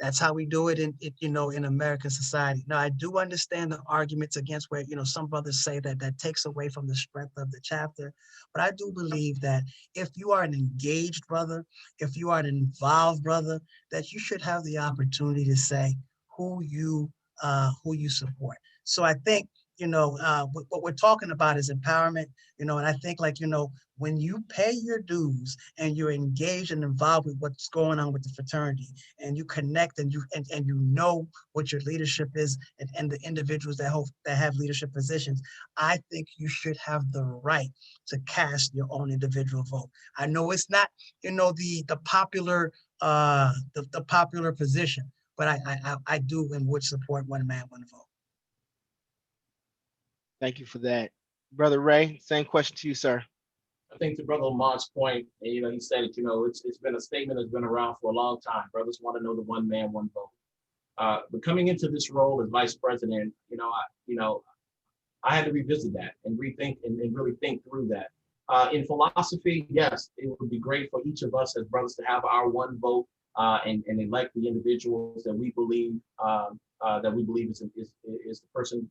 That's how we do it in American society. Now, I do understand the arguments against where, some brothers say that takes away from the strength of the chapter. But I do believe that if you are an engaged brother, if you are an involved brother, that you should have the opportunity to say who you support. So I think, what we're talking about is empowerment, and I think when you pay your dues and you're engaged and involved with what's going on with the fraternity, and you connect and you know what your leadership is and the individuals that have leadership positions, I think you should have the right to cast your own individual vote. I know it's not, the popular the popular position, but I do and would support one man, one vote. Thank you for that. Brother Ray, same question to you, sir. I think to Brother Lamont's point, he said it, it's been a statement that's been around for a long time. Brothers want to know the one man, one vote. But coming into this role as vice president, I had to revisit that and rethink and really think through that. In philosophy, yes, it would be great for each of us as brothers to have our one vote and elect the individuals that we believe is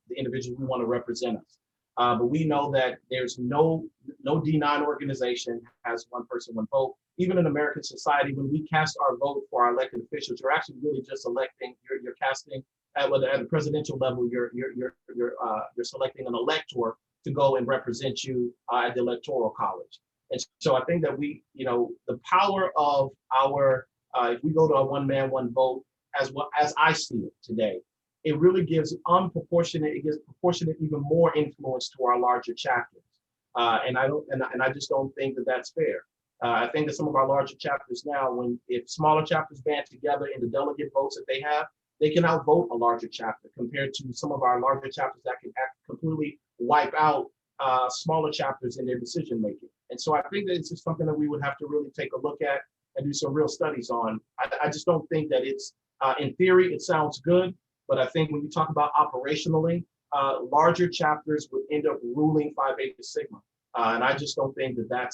the individual we want to represent us. But we know that there's no D9 organization has one person, one vote. Even in American society, when we cast our vote for our elected officials, you're actually really just electing. You're casting at the presidential level. You're selecting an elector to go and represent you at the electoral college. And so I think that the power of our if we go to a one man, one vote, as I see it today, it really gives it gives proportionate even more influence to our larger chapters. And I just don't think that that's fair. I think that some of our larger chapters now, if smaller chapters band together in the delegate votes that they can outvote a larger chapter compared to some of our larger chapters that can completely wipe out smaller chapters in their decision making. And so I think that it's just something that we would have to really take a look at and do some real studies on. I just don't think that it's, in theory, it sounds good, but I think when you talk about operationally, larger chapters would end up ruling Phi Beta Sigma. And I just don't think that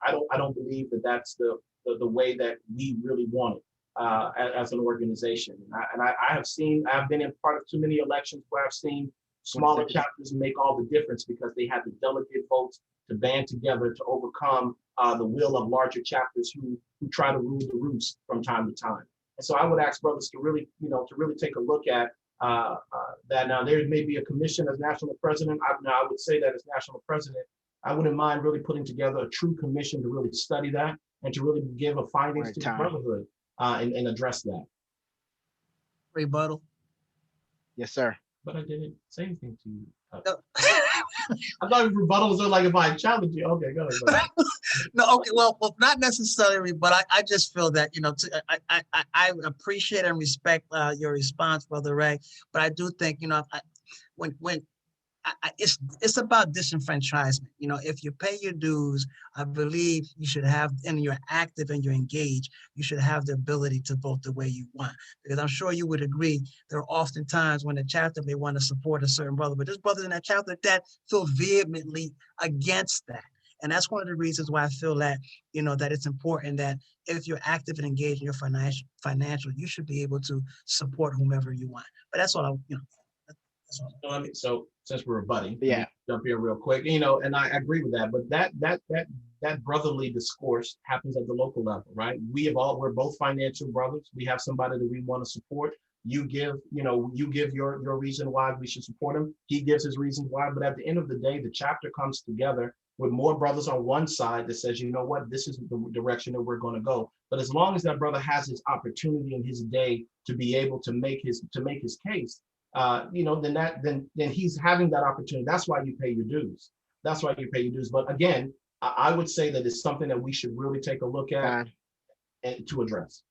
I don't believe that that's the way that we really want it as an organization. And I've been in part of too many elections where I've seen smaller chapters make all the difference because they had the delegate votes to band together to overcome the will of larger chapters who try to rule the roost from time to time. And so I would ask brothers to really take a look at that. Now there may be a commission as national president. I would say that as national president, I wouldn't mind really putting together a true commission to really study that and to really give a findings to the brotherhood and address that. Rebuttal. Yes, sir. But I didn't say anything to you. No. I thought rebuttals are like if I challenge you. Okay, go ahead. Go ahead. No, okay, well, not necessarily, but I just feel that, I appreciate and respect your response, Brother Ray, but I do think, it's about disenfranchisement. If you pay your dues, I believe you should have, and you're active and you're engaged, you should have the ability to vote the way you want. Because I'm sure you would agree, there are often times when a chapter may want to support a certain brother, but there's brothers in that chapter that feel vehemently against that. And that's one of the reasons why I feel that, that it's important that if you're active and engaged in your financial, you should be able to support whomever you want. But that's all that's all. So since we're rebutting, Yeah, jump here real quick, and I agree with that, but that brotherly discourse happens at the local level, right? We're both financial brothers. We have somebody that we want to support. You give your reason why we should support him. He gives his reasons why, but at the end of the day, the chapter comes together with more brothers on one side that says, you know what, this is the direction that we're going to go. But as long as that brother has his opportunity in his day to be able to make his case, then he's having that opportunity. That's why you pay your dues. That's why you pay your dues. But again, I would say that it's something that we should really take a look at and to address.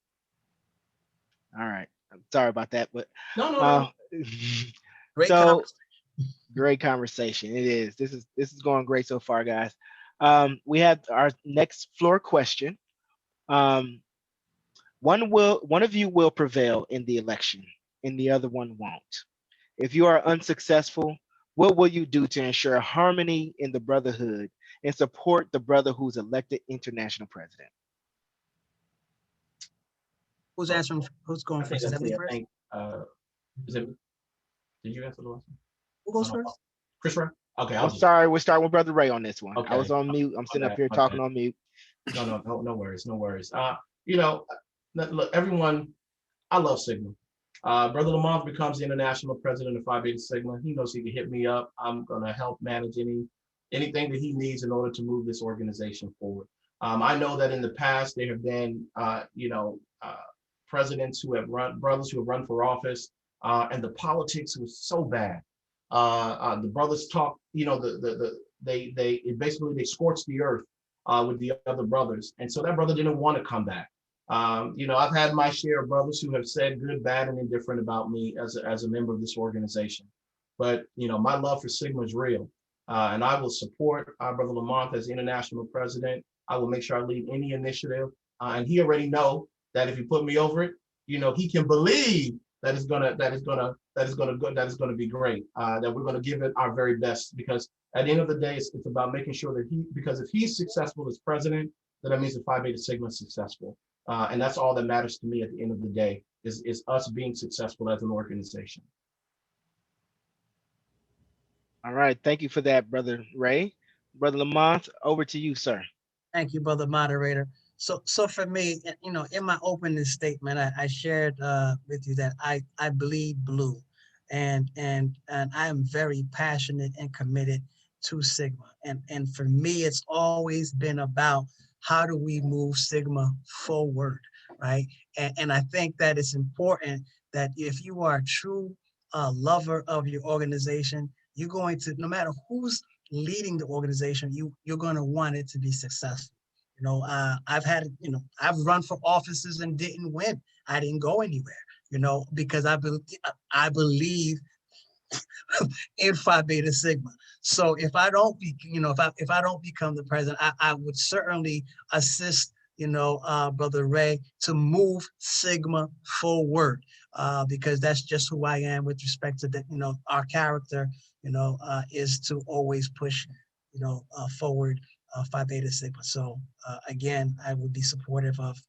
all right. I'm sorry about that, but No. Great so conversation. great conversation. It is. This is going great so far, guys. We have our next floor question. One of you will prevail in the election, and the other one won't. If you are unsuccessful, what will you do to ensure harmony in the brotherhood and support the brother who's elected international president? Who's answering? Who's going first? Is that me I first? think, did you answer the last one? Who goes first? Chris Ray? Okay, I'm sorry, we're starting with Brother Ray on this one. I Okay. was on mute. I'm sitting up Okay, here talking on mute. No worries. Look, everyone, I love Sigma. Brother Lamont becomes the international president of Phi Beta Sigma. He knows he can hit me up. I'm gonna help manage anything that he needs in order to move this organization forward. I know that in the past there have been, presidents brothers who have run for office, and the politics was so bad. The brothers talk, they basically scorched the earth with the other brothers, and so that brother didn't want to come back. I've had my share of brothers who have said good, bad, and indifferent about me as a member of this organization. But my love for Sigma is real, and I will support our brother Lamont as the international president. I will make sure I lead any initiative, and he already know that if you put me over it, he can believe that is gonna be great. That we're gonna give it our very best, because at the end of the day, it's about making sure that because if he's successful as president, then that means that Phi Beta Sigma is successful. And that's all that matters to me at the end of the day, is us being successful as an organization. All right. Thank you for that, Brother Ray. Brother Lamont, over to you, sir. Thank you, brother moderator. So for me, in my opening statement, I shared with you that I bleed blue, and I am very passionate and committed to Sigma. And for me, it's always been about how do we move Sigma forward, right? And I think that it's important that if you are a true lover of your organization. You're going to, no matter who's leading the organization, you're going to want it to be successful. I've run for offices and didn't win. I didn't go anywhere, because I believe in Phi Beta Sigma. So if I don't if I don't become the president, I would certainly assist, Brother Ray, to move Sigma forward, because that's just who I am with respect to our character, is to always push, forward Phi Beta Sigma. So again, I would be supportive of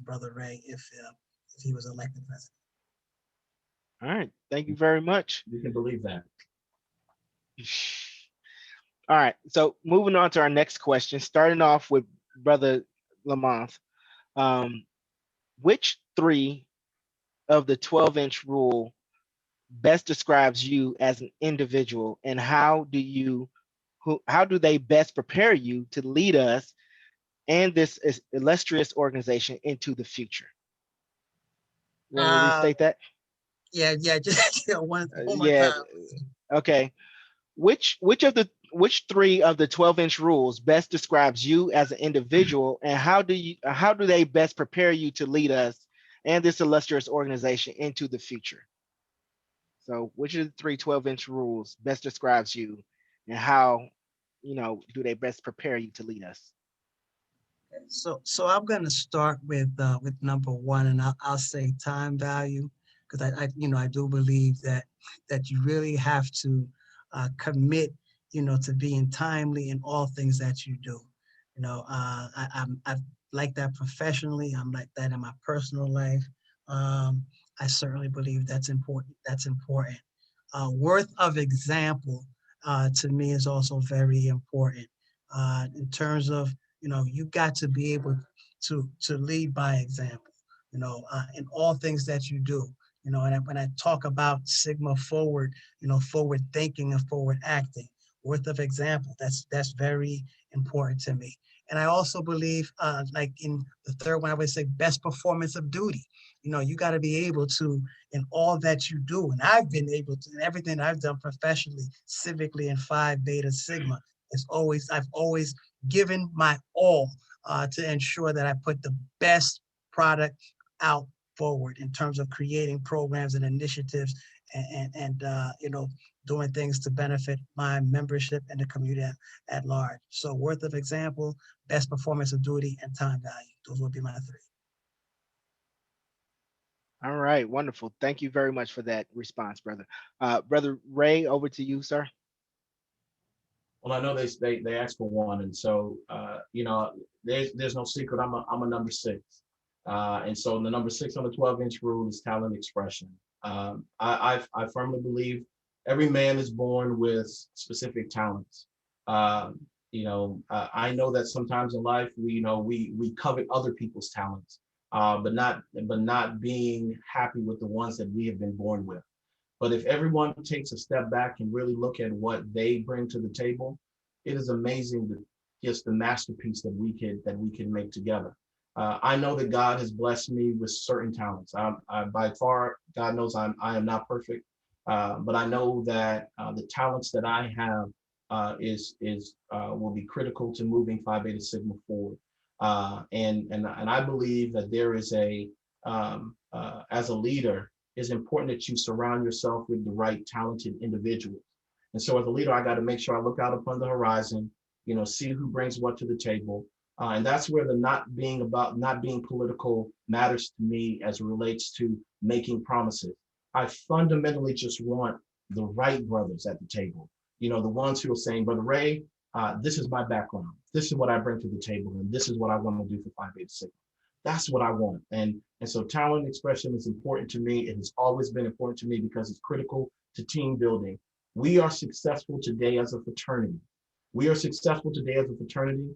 Brother Ray if he was elected president. All right. Thank you very much. You can believe that. All right. So moving on to our next question, starting off with Brother Lamont. Which 3 of the 12-inch rule best describes you as an individual, and how do they best prepare you to lead us and this illustrious organization into the future? You want me to restate that? Yeah, just one more Yeah. time. Okay. Which 3 of the 12-inch rules best describes you as an individual, and how do they best prepare you to lead us and this illustrious organization into the future? So which of the 3 12-inch rules best describes you, and how do they best prepare you to lead us? So I'm going to start with number 1, and I'll say time value, because I do believe that you really have to commit, to being timely in all things that you do. I'm like that professionally. I'm like that in my personal life. I certainly believe that's important. Worth of example to me is also very important in terms of, you got to be able to lead by example, in all things that you do. And when I talk about Sigma forward, forward thinking and forward acting, worth of example, that's very important to me. And I also believe, like in the third one, I would say best performance of duty. You got to be able to, in all that you do, and I've been able to, in everything I've done professionally, civically, and Phi Beta Sigma, I've always given my all to ensure that I put the best product out forward in terms of creating programs and initiatives and doing things to benefit my membership and the community at large. So worth of example, best performance of duty, and time value. Those would be my 3. All right, wonderful. Thank you very much for that response, brother. Brother Ray, over to you, sir. Well, I know they asked for 1, and so there's no secret. I'm a number 6, and so the number 6 on the 12-inch rule is talent expression. I firmly believe every man is born with specific talents. I know that sometimes in life we covet other people's talents, but not being happy with the ones that we have been born with. But if everyone takes a step back and really look at what they bring to the table, it is amazing just the masterpiece that we can make together. I know that God has blessed me with certain talents. By far, God knows I am not perfect, but I know that the talents that I have will be critical to moving Phi Beta Sigma forward. And I believe that there is as a leader, it's important that you surround yourself with the right talented individuals. And so as a leader, I got to make sure I look out upon the horizon, see who brings what to the table. And that's where the not being political matters to me as it relates to making promises. I fundamentally just want the right brothers at the table, the ones who are saying, Brother Ray, this is my background. This is what I bring to the table, and this is what I want to do for Phi Beta Sigma. That's what I want. And so talent expression is important to me. It has always been important to me because it's critical to team building. We are successful today as a fraternity. We are successful today as a fraternity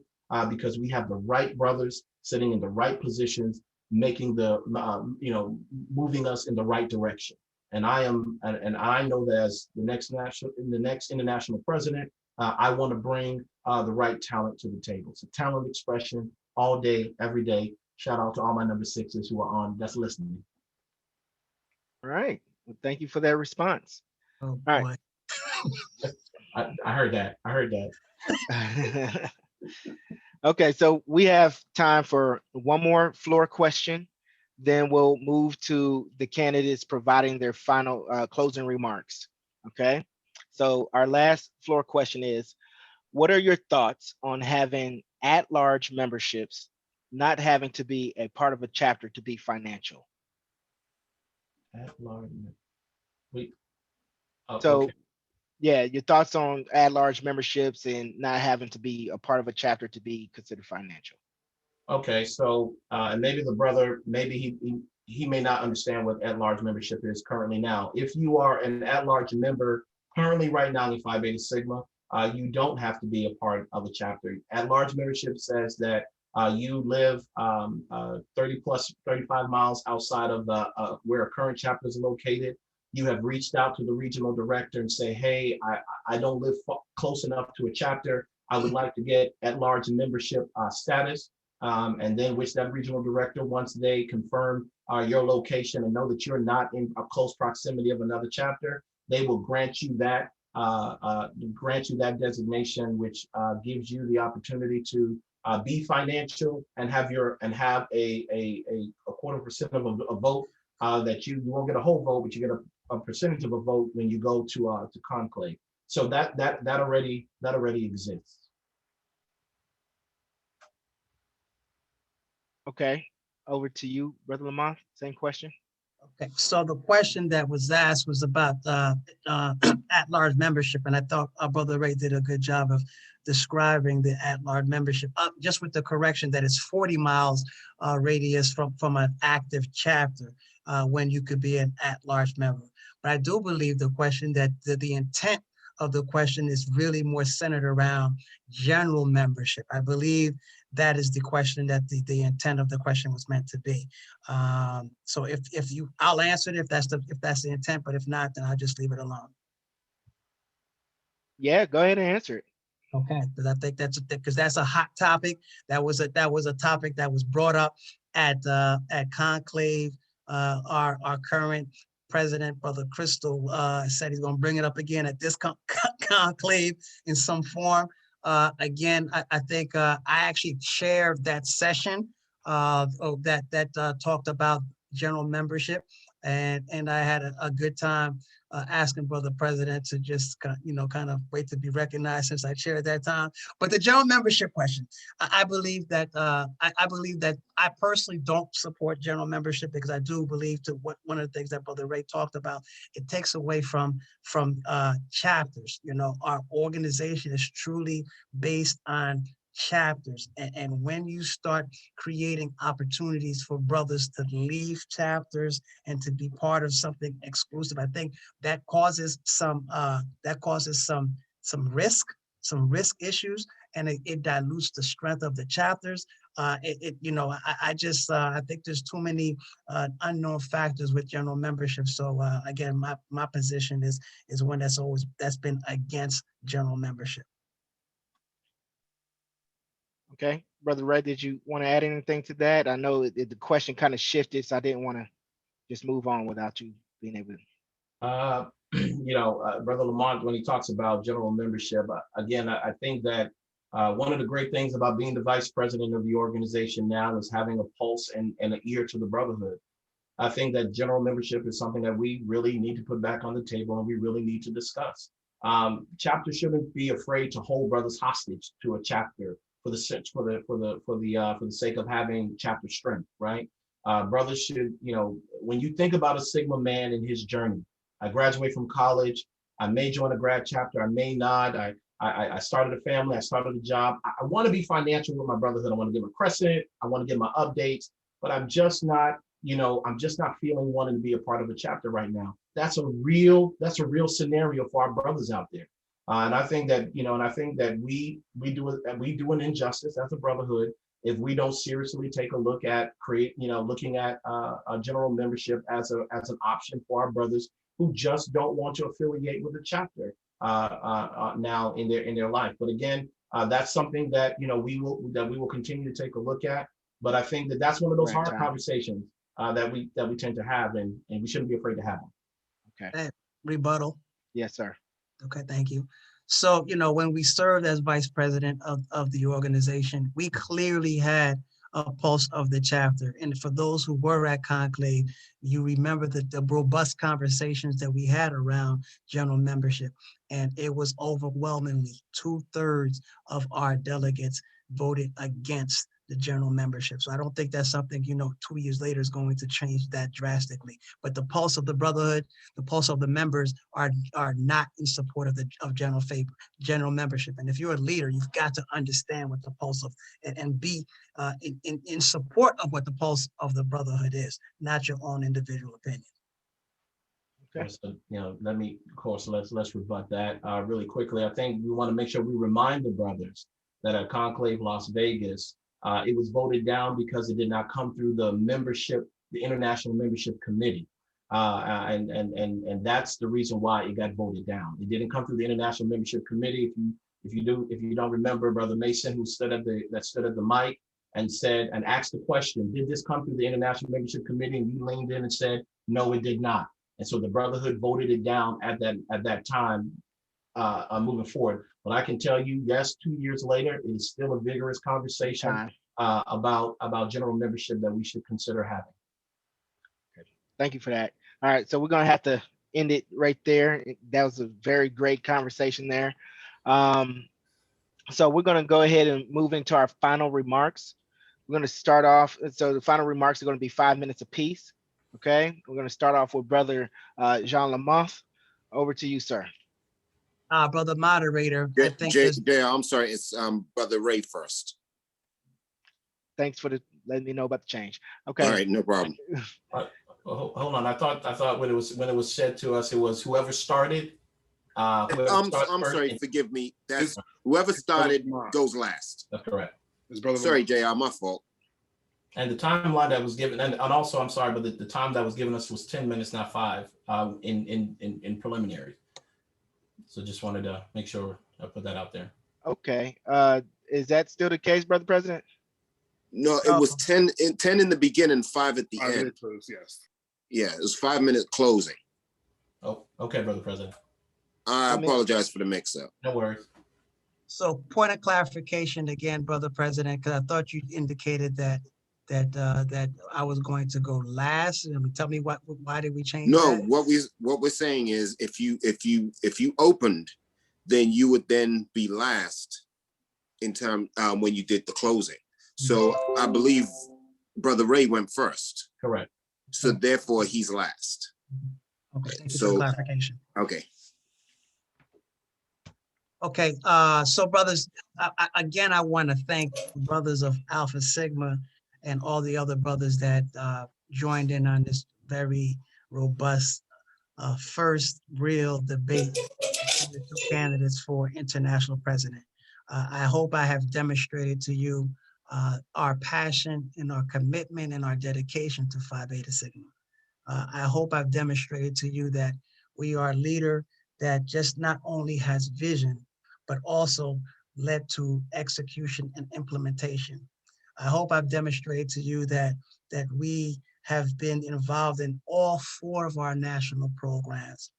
because we have the right brothers sitting in the right positions, making moving us in the right direction. And I know that as the next international president, I want to bring the right talent to the table. So talent expression all day, every day. Shout out to all my number 6s who are on that's listening. All right. Well, thank you for that response. Oh, right. boy. I heard that. I heard that. Okay, so we have time for one more floor question. Then we'll move to the candidates providing their final closing remarks. Okay, so our last floor question is, what are your thoughts on having at-large memberships not having to be a part of a chapter to be financial? At large. Wait. Oh, So okay. yeah, your thoughts on at-large memberships and not having to be a part of a chapter to be considered financial. Okay, so and maybe the brother, maybe he may not understand what at-large membership is currently now. If you are an at-large member currently right now in Phi Beta Sigma, you don't have to be a part of a chapter. At-large membership says that you live 35 miles outside of where a current chapter is located. You have reached out to the regional director and say, hey, I don't live close enough to a chapter. I would like to get at-large membership status. And then which that regional director, once they confirm your location and know that you're not in a close proximity of another chapter, they will grant you that designation, which gives you the opportunity to be financial and have a 25% of a vote that you won't get a whole vote, but you get a percentage of a vote when you go to conclave. So that already exists. Okay, over to you, Brother Lamont. Same question. Okay, so the question that was asked was about at-large membership, and I thought our brother Ray did a good job of describing the at-large membership, just with the correction that it's 40 miles radius from an active chapter when you could be an at-large member. But I do believe the question that the intent of the question is really more centered around general membership. I believe that is the question that the intent of the question was meant to be. So I'll answer it if that's the intent, but if not, then I'll just leave it alone. Yeah, go ahead and answer it. Okay, because I think that's a hot topic. That was a topic that was brought up at conclave. Our current president, Brother Crystal, said he's going to bring it up again at this conclave in some form. Again, I think I actually chaired that session that talked about general membership, and I had a good time asking Brother President to just kind of wait to be recognized since I chaired that time. But the general membership question, I believe that I personally don't support general membership because I do believe to one of the things that Brother Ray talked about, it takes away from chapters. Our organization is truly based on chapters, and when you start creating opportunities for brothers to leave chapters and to be part of something exclusive, I think that causes some risk issues, and it dilutes the strength of the chapters. I think there's too many unknown factors with general membership. So again, my position is one that's been against general membership. Okay, Brother Ray, did you want to add anything to that? I know the question kind of shifted, so I didn't want to just move on without you being able to. Brother Lamont, when he talks about general membership, again, I think that one of the great things about being the vice president of the organization now is having a pulse and an ear to the brotherhood. I think that general membership is something that we really need to put back on the table and we really need to discuss. Chapters shouldn't be afraid to hold brothers hostage to a chapter for the sake of having chapter strength, right? Brothers should, when you think about a Sigma man in his journey, I graduate from college, I may join a grad chapter, I may not, I started a family, I started a job. I want to be financial with my brotherhood. I want to get my crescent, I want to get my updates, but I'm just not feeling wanting to be a part of a chapter right now. That's a real scenario for our brothers out there. And I think that, we do an injustice as a brotherhood if we don't seriously take a look at looking at a general membership as an option for our brothers who just don't want to affiliate with a chapter now in their life. But again, that's something that we will continue to take a look at. But I think that that's one of those hard conversations that we tend to have, and we shouldn't be afraid to have them. Okay. Rebuttal. Yes, sir. Okay, thank you. So, when we served as vice president of the organization, we clearly had a pulse of the chapter. And for those who were at Conclave, you remember the robust conversations that we had around general membership. And it was overwhelmingly 2/3 of our delegates voted against the general membership. So I don't think that's something, 2 years later is going to change that drastically. But the pulse of the brotherhood, the pulse of the members are not in support of general membership. And if you're a leader, you've got to understand what the pulse of and be in support of what the pulse of the brotherhood is, not your own individual opinion. Okay. So, let me, of course, let's rebut that really quickly. I think we want to make sure we remind the brothers that at Conclave Las Vegas, it was voted down because it did not come through the International Membership Committee. And that's the reason why it got voted down. It didn't come through the International Membership Committee. If you don't remember, Brother Mason, who stood at the mic and asked the question, did this come through the International Membership Committee? And you leaned in and said, no, it did not. And so the brotherhood voted it down at that time, moving forward. But I can tell you, yes, 2 years later, it is still a vigorous conversation about general membership that we should consider having. Thank you for that. All right, so we're gonna have to end it right there. That was a very great conversation there. So we're gonna go ahead and move into our final remarks. We're gonna start off. So the final remarks are gonna be 5 minutes apiece. Okay, we're gonna start off with Brother Jean Lamothe. Over to you, sir. Brother moderator, I think I'm sorry, it's Brother Ray first. Thanks for letting me know about the change. Okay. All right, no problem. Hold on. I thought when it was said to us, it was whoever started. I'm sorry, forgive me. That's whoever started goes last. That's correct. Sorry, JR, my fault. And the timeline that was given, and also I'm sorry, but the time that was given us was 10 minutes, not 5, in preliminary. So just wanted to make sure I put that out there. Okay. Is that still the case, Brother President? No, it was 10 in the beginning, 5 at the end. Yes. Yeah, it was 5 minute closing. Oh, okay, Brother President. I apologize for the mix-up. No worries. So point of clarification again, Brother President, because I thought you indicated that I was going to go last. Tell me why did we change No, that? what we're saying is if you opened, then you would then be last in time when you did the closing. So I believe Brother Ray went first. Correct. So therefore he's last. Okay, thank you for clarification. Okay. Okay, so brothers, again, I want to thank brothers of Alpha Sigma and all the other brothers that joined in on this very robust first real debate between the two candidates for international president. I hope I have demonstrated to you our passion and our commitment and our dedication to Phi Beta Sigma. I hope I've demonstrated to you that we are a leader that just not only has vision, but also led to execution and implementation. I hope I've demonstrated to you that we have been involved in all 4 of our national programs.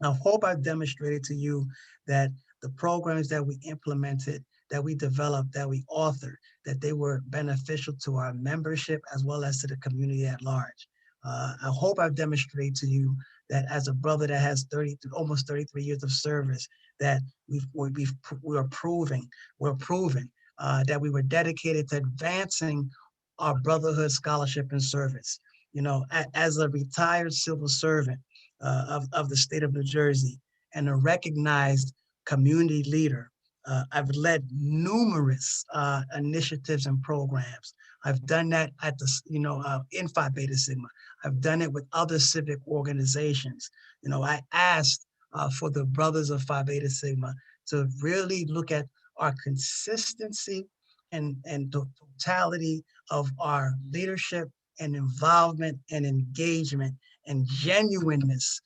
I hope I've demonstrated to you that the programs that we implemented, that we developed, that we authored, that they were beneficial to our membership as well as to the community at large. I hope I've demonstrated to you that as a brother that has almost 33 years of service, that we're proving that we were dedicated to advancing our brotherhood scholarship and service. As a retired civil servant of the state of New Jersey and a recognized community leader, I've led numerous initiatives and programs. I've done that at in Phi Beta Sigma. I've done it with other civic organizations. I asked for the brothers of Phi Beta Sigma to really look at our consistency and the totality of our leadership and involvement and engagement and genuineness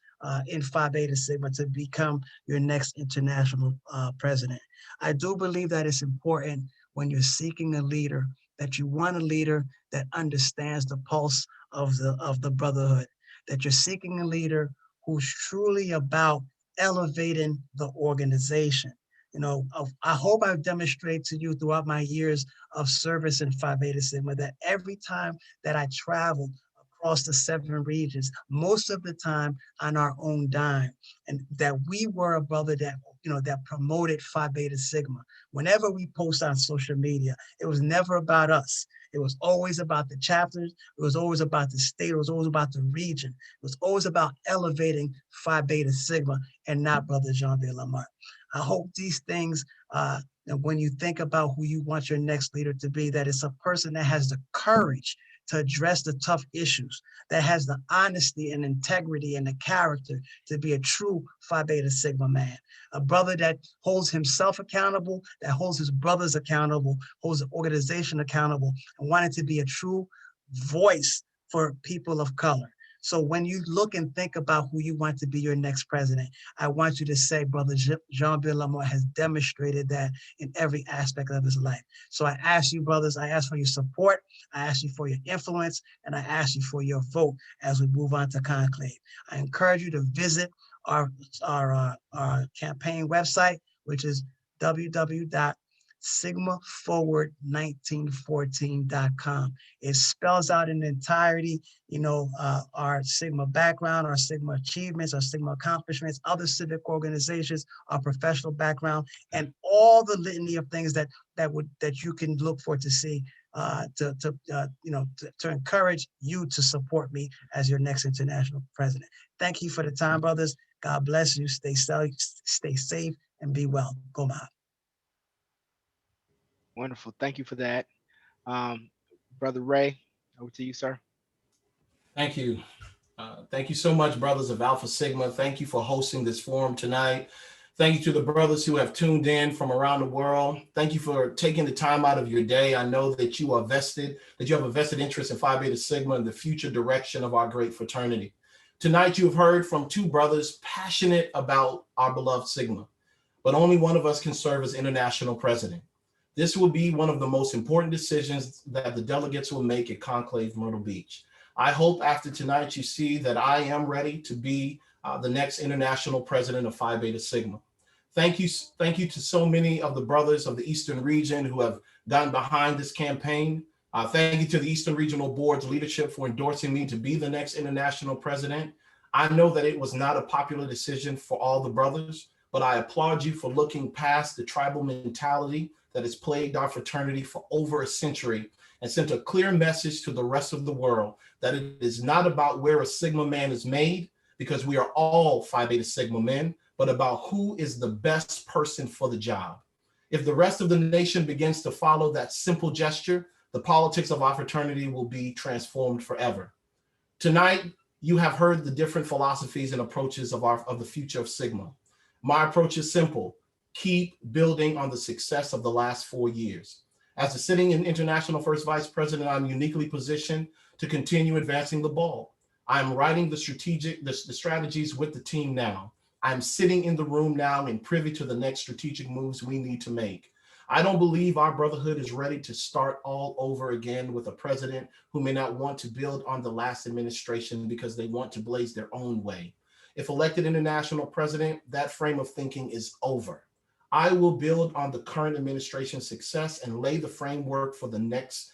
in Phi Beta Sigma to become your next international president. I do believe that it's important when you're seeking a leader that you want a leader that understands the pulse of the brotherhood, that you're seeking a leader who's truly about elevating the organization. You know, I hope I've demonstrated to you throughout my years of service in Phi Beta Sigma that every time that I traveled across the 7 regions, most of the time on our own dime, and that we were a brother that, you know, that promoted Phi Beta Sigma. Whenever we post on social media, it was never about us. It was always about the chapters. It was always about the state. It was always about the region. It was always about elevating Phi Beta Sigma and not Brother Jean-Pierre Lamar. I hope these things, and when you think about who you want your next leader to be, that it's a person that has the courage to address the tough issues, that has the honesty and integrity and the character to be a true Phi Beta Sigma man, a brother that holds himself accountable, that holds his brothers accountable, holds the organization accountable, and wanted to be a true voice for people of color. So when you look and think about who you want to be your next president, I want you to say, Brother Jean-Pierre Lamar has demonstrated that in every aspect of his life. So I ask you, brothers, I ask for your support, I ask you for your influence, and I ask you for your vote as we move on to conclave. I encourage you to visit our campaign website, which is www.sigmaforward1914.com. It spells out in entirety, you know, our Sigma background, our Sigma achievements, our Sigma accomplishments, other civic organizations, our professional background, and all the litany of things that you can look for to see, to encourage you to support me as your next international president. Thank you for the time, brothers. God bless you. Stay safe, and be well. Go Mob. Wonderful. Thank you for that. Brother Ray, over to you, sir. Thank you. Thank you so much, brothers of Alpha Sigma. Thank you for hosting this forum tonight. Thank you to the brothers who have tuned in from around the world. Thank you for taking the time out of your day. I know that you have a vested interest in Phi Beta Sigma and the future direction of our great fraternity. Tonight, you have heard from 2 brothers passionate about our beloved Sigma, but only one of us can serve as international president. This will be one of the most important decisions that the delegates will make at Conclave Myrtle Beach. I hope after tonight you see that I am ready to be the next international president of Phi Beta Sigma. Thank you to so many of the brothers of the Eastern region who have gotten behind this campaign. Thank you to the Eastern Regional Board's leadership for endorsing me to be the next international president. I know that it was not a popular decision for all the brothers, but I applaud you for looking past the tribal mentality that has plagued our fraternity for over a century and sent a clear message to the rest of the world that it is not about where a Sigma man is made, because we are all Phi Beta Sigma men, but about who is the best person for the job. If the rest of the nation begins to follow that simple gesture, the politics of our fraternity will be transformed forever. Tonight, you have heard the different philosophies and approaches of the future of Sigma. My approach is simple: keep building on the success of the last 4 years. As the sitting international first vice president, I'm uniquely positioned to continue advancing the ball. I'm writing the strategies with the team now. I'm sitting in the room now and privy to the next strategic moves we need to make. I don't believe our brotherhood is ready to start all over again with a president who may not want to build on the last administration because they want to blaze their own way. If elected international president, that frame of thinking is over. I will build on the current administration's success and lay the framework for the next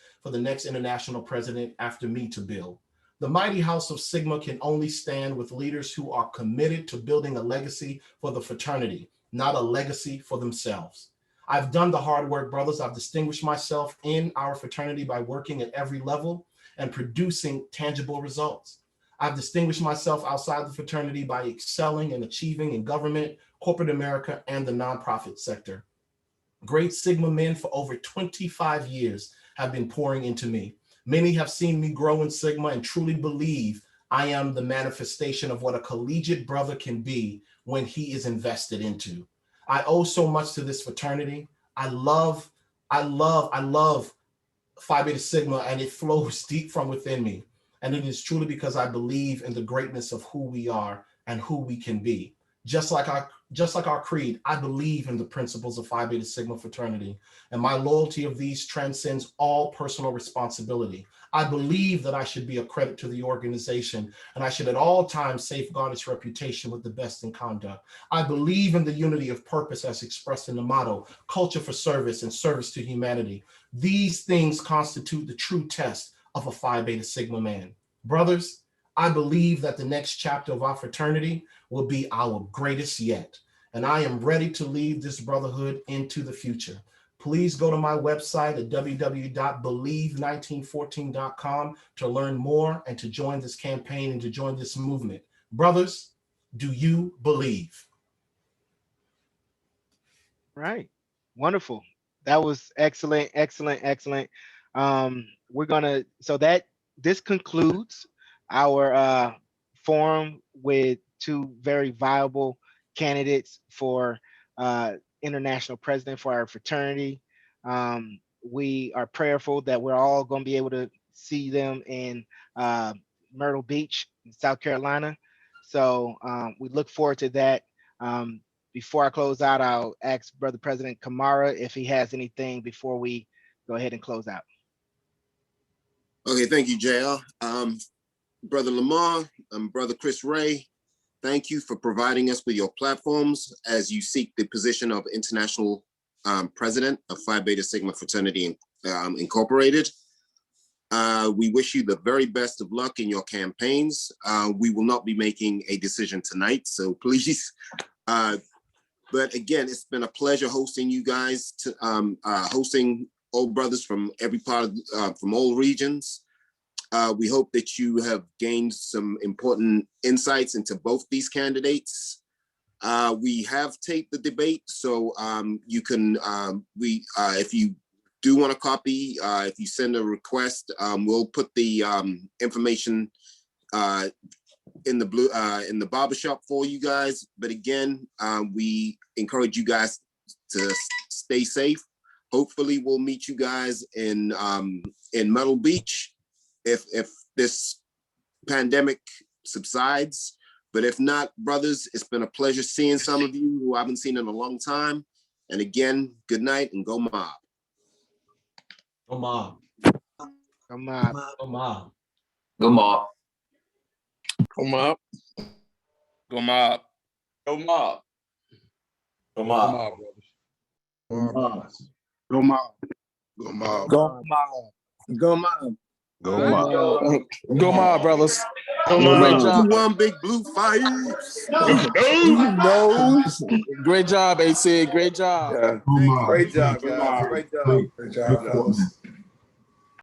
international president after me to build. The mighty house of Sigma can only stand with leaders who are committed to building a legacy for the fraternity, not a legacy for themselves. I've done the hard work, brothers. I've distinguished myself in our fraternity by working at every level and producing tangible results. I've distinguished myself outside the fraternity by excelling and achieving in government, corporate America, and the nonprofit sector. Great Sigma men for over 25 years have been pouring into me. Many have seen me grow in Sigma and truly believe I am the manifestation of what a collegiate brother can be when he is invested into. I owe so much to this fraternity. I love Phi Beta Sigma, and it flows deep from within me. And it is truly because I believe in the greatness of who we are and who we can be. Just like our creed, I believe in the principles of Phi Beta Sigma fraternity, and my loyalty of these transcends all personal responsibility. I believe that I should be a credit to the organization, and I should at all times safeguard its reputation with the best in conduct. I believe in the unity of purpose as expressed in the motto, culture for service and service to humanity. These things constitute the true test of a Phi Beta Sigma man. Brothers, I believe that the next chapter of our fraternity will be our greatest yet, and I am ready to lead this brotherhood into the future. Please go to my website at www.believe1914.com to learn more and to join this campaign and to join this movement. Brothers, do you believe? Right. Wonderful. That was excellent, excellent, excellent. This concludes our forum with two very viable candidates for international president for our fraternity. We are prayerful that we're all going to be able to see them in Myrtle Beach, South Carolina. So we look forward to that. Before I close out, I'll ask Brother President Kamara if he has anything before we go ahead and close out. Okay, thank you, JL. Brother Lamar and Brother Chris Ray, thank you for providing us with your platforms as you seek the position of international president of Phi Beta Sigma Fraternity Incorporated. We wish you the very best of luck in your campaigns. We will not be making a decision tonight, so please. But again, it's been a pleasure hosting you guys, hosting old brothers from every part of, from all regions. We hope that you have gained some important insights into both these candidates. We have taped the debate, so you can, if you do want a copy, if you send a request, we'll put the information in the barbershop for you guys. But again, we encourage you guys to stay safe. Hopefully, we'll meet you guys in Myrtle Beach if this pandemic subsides. But if not, brothers, it's been a pleasure seeing some of you who I haven't seen in a long time. And again, good night and go mob. Go mob. Go mob. Go mob. Go mob. Go mob. Go mob. Go mob. Go Go mob. mob, brothers. Go mob. Go mob. Go mob. Go mob. Go mob. Go mob. Go mob, brothers. Go Great mob. job. One big blue fire. No. Great job, AC. Great job. Yeah. Great job, guys. Great job. Great job, fellas.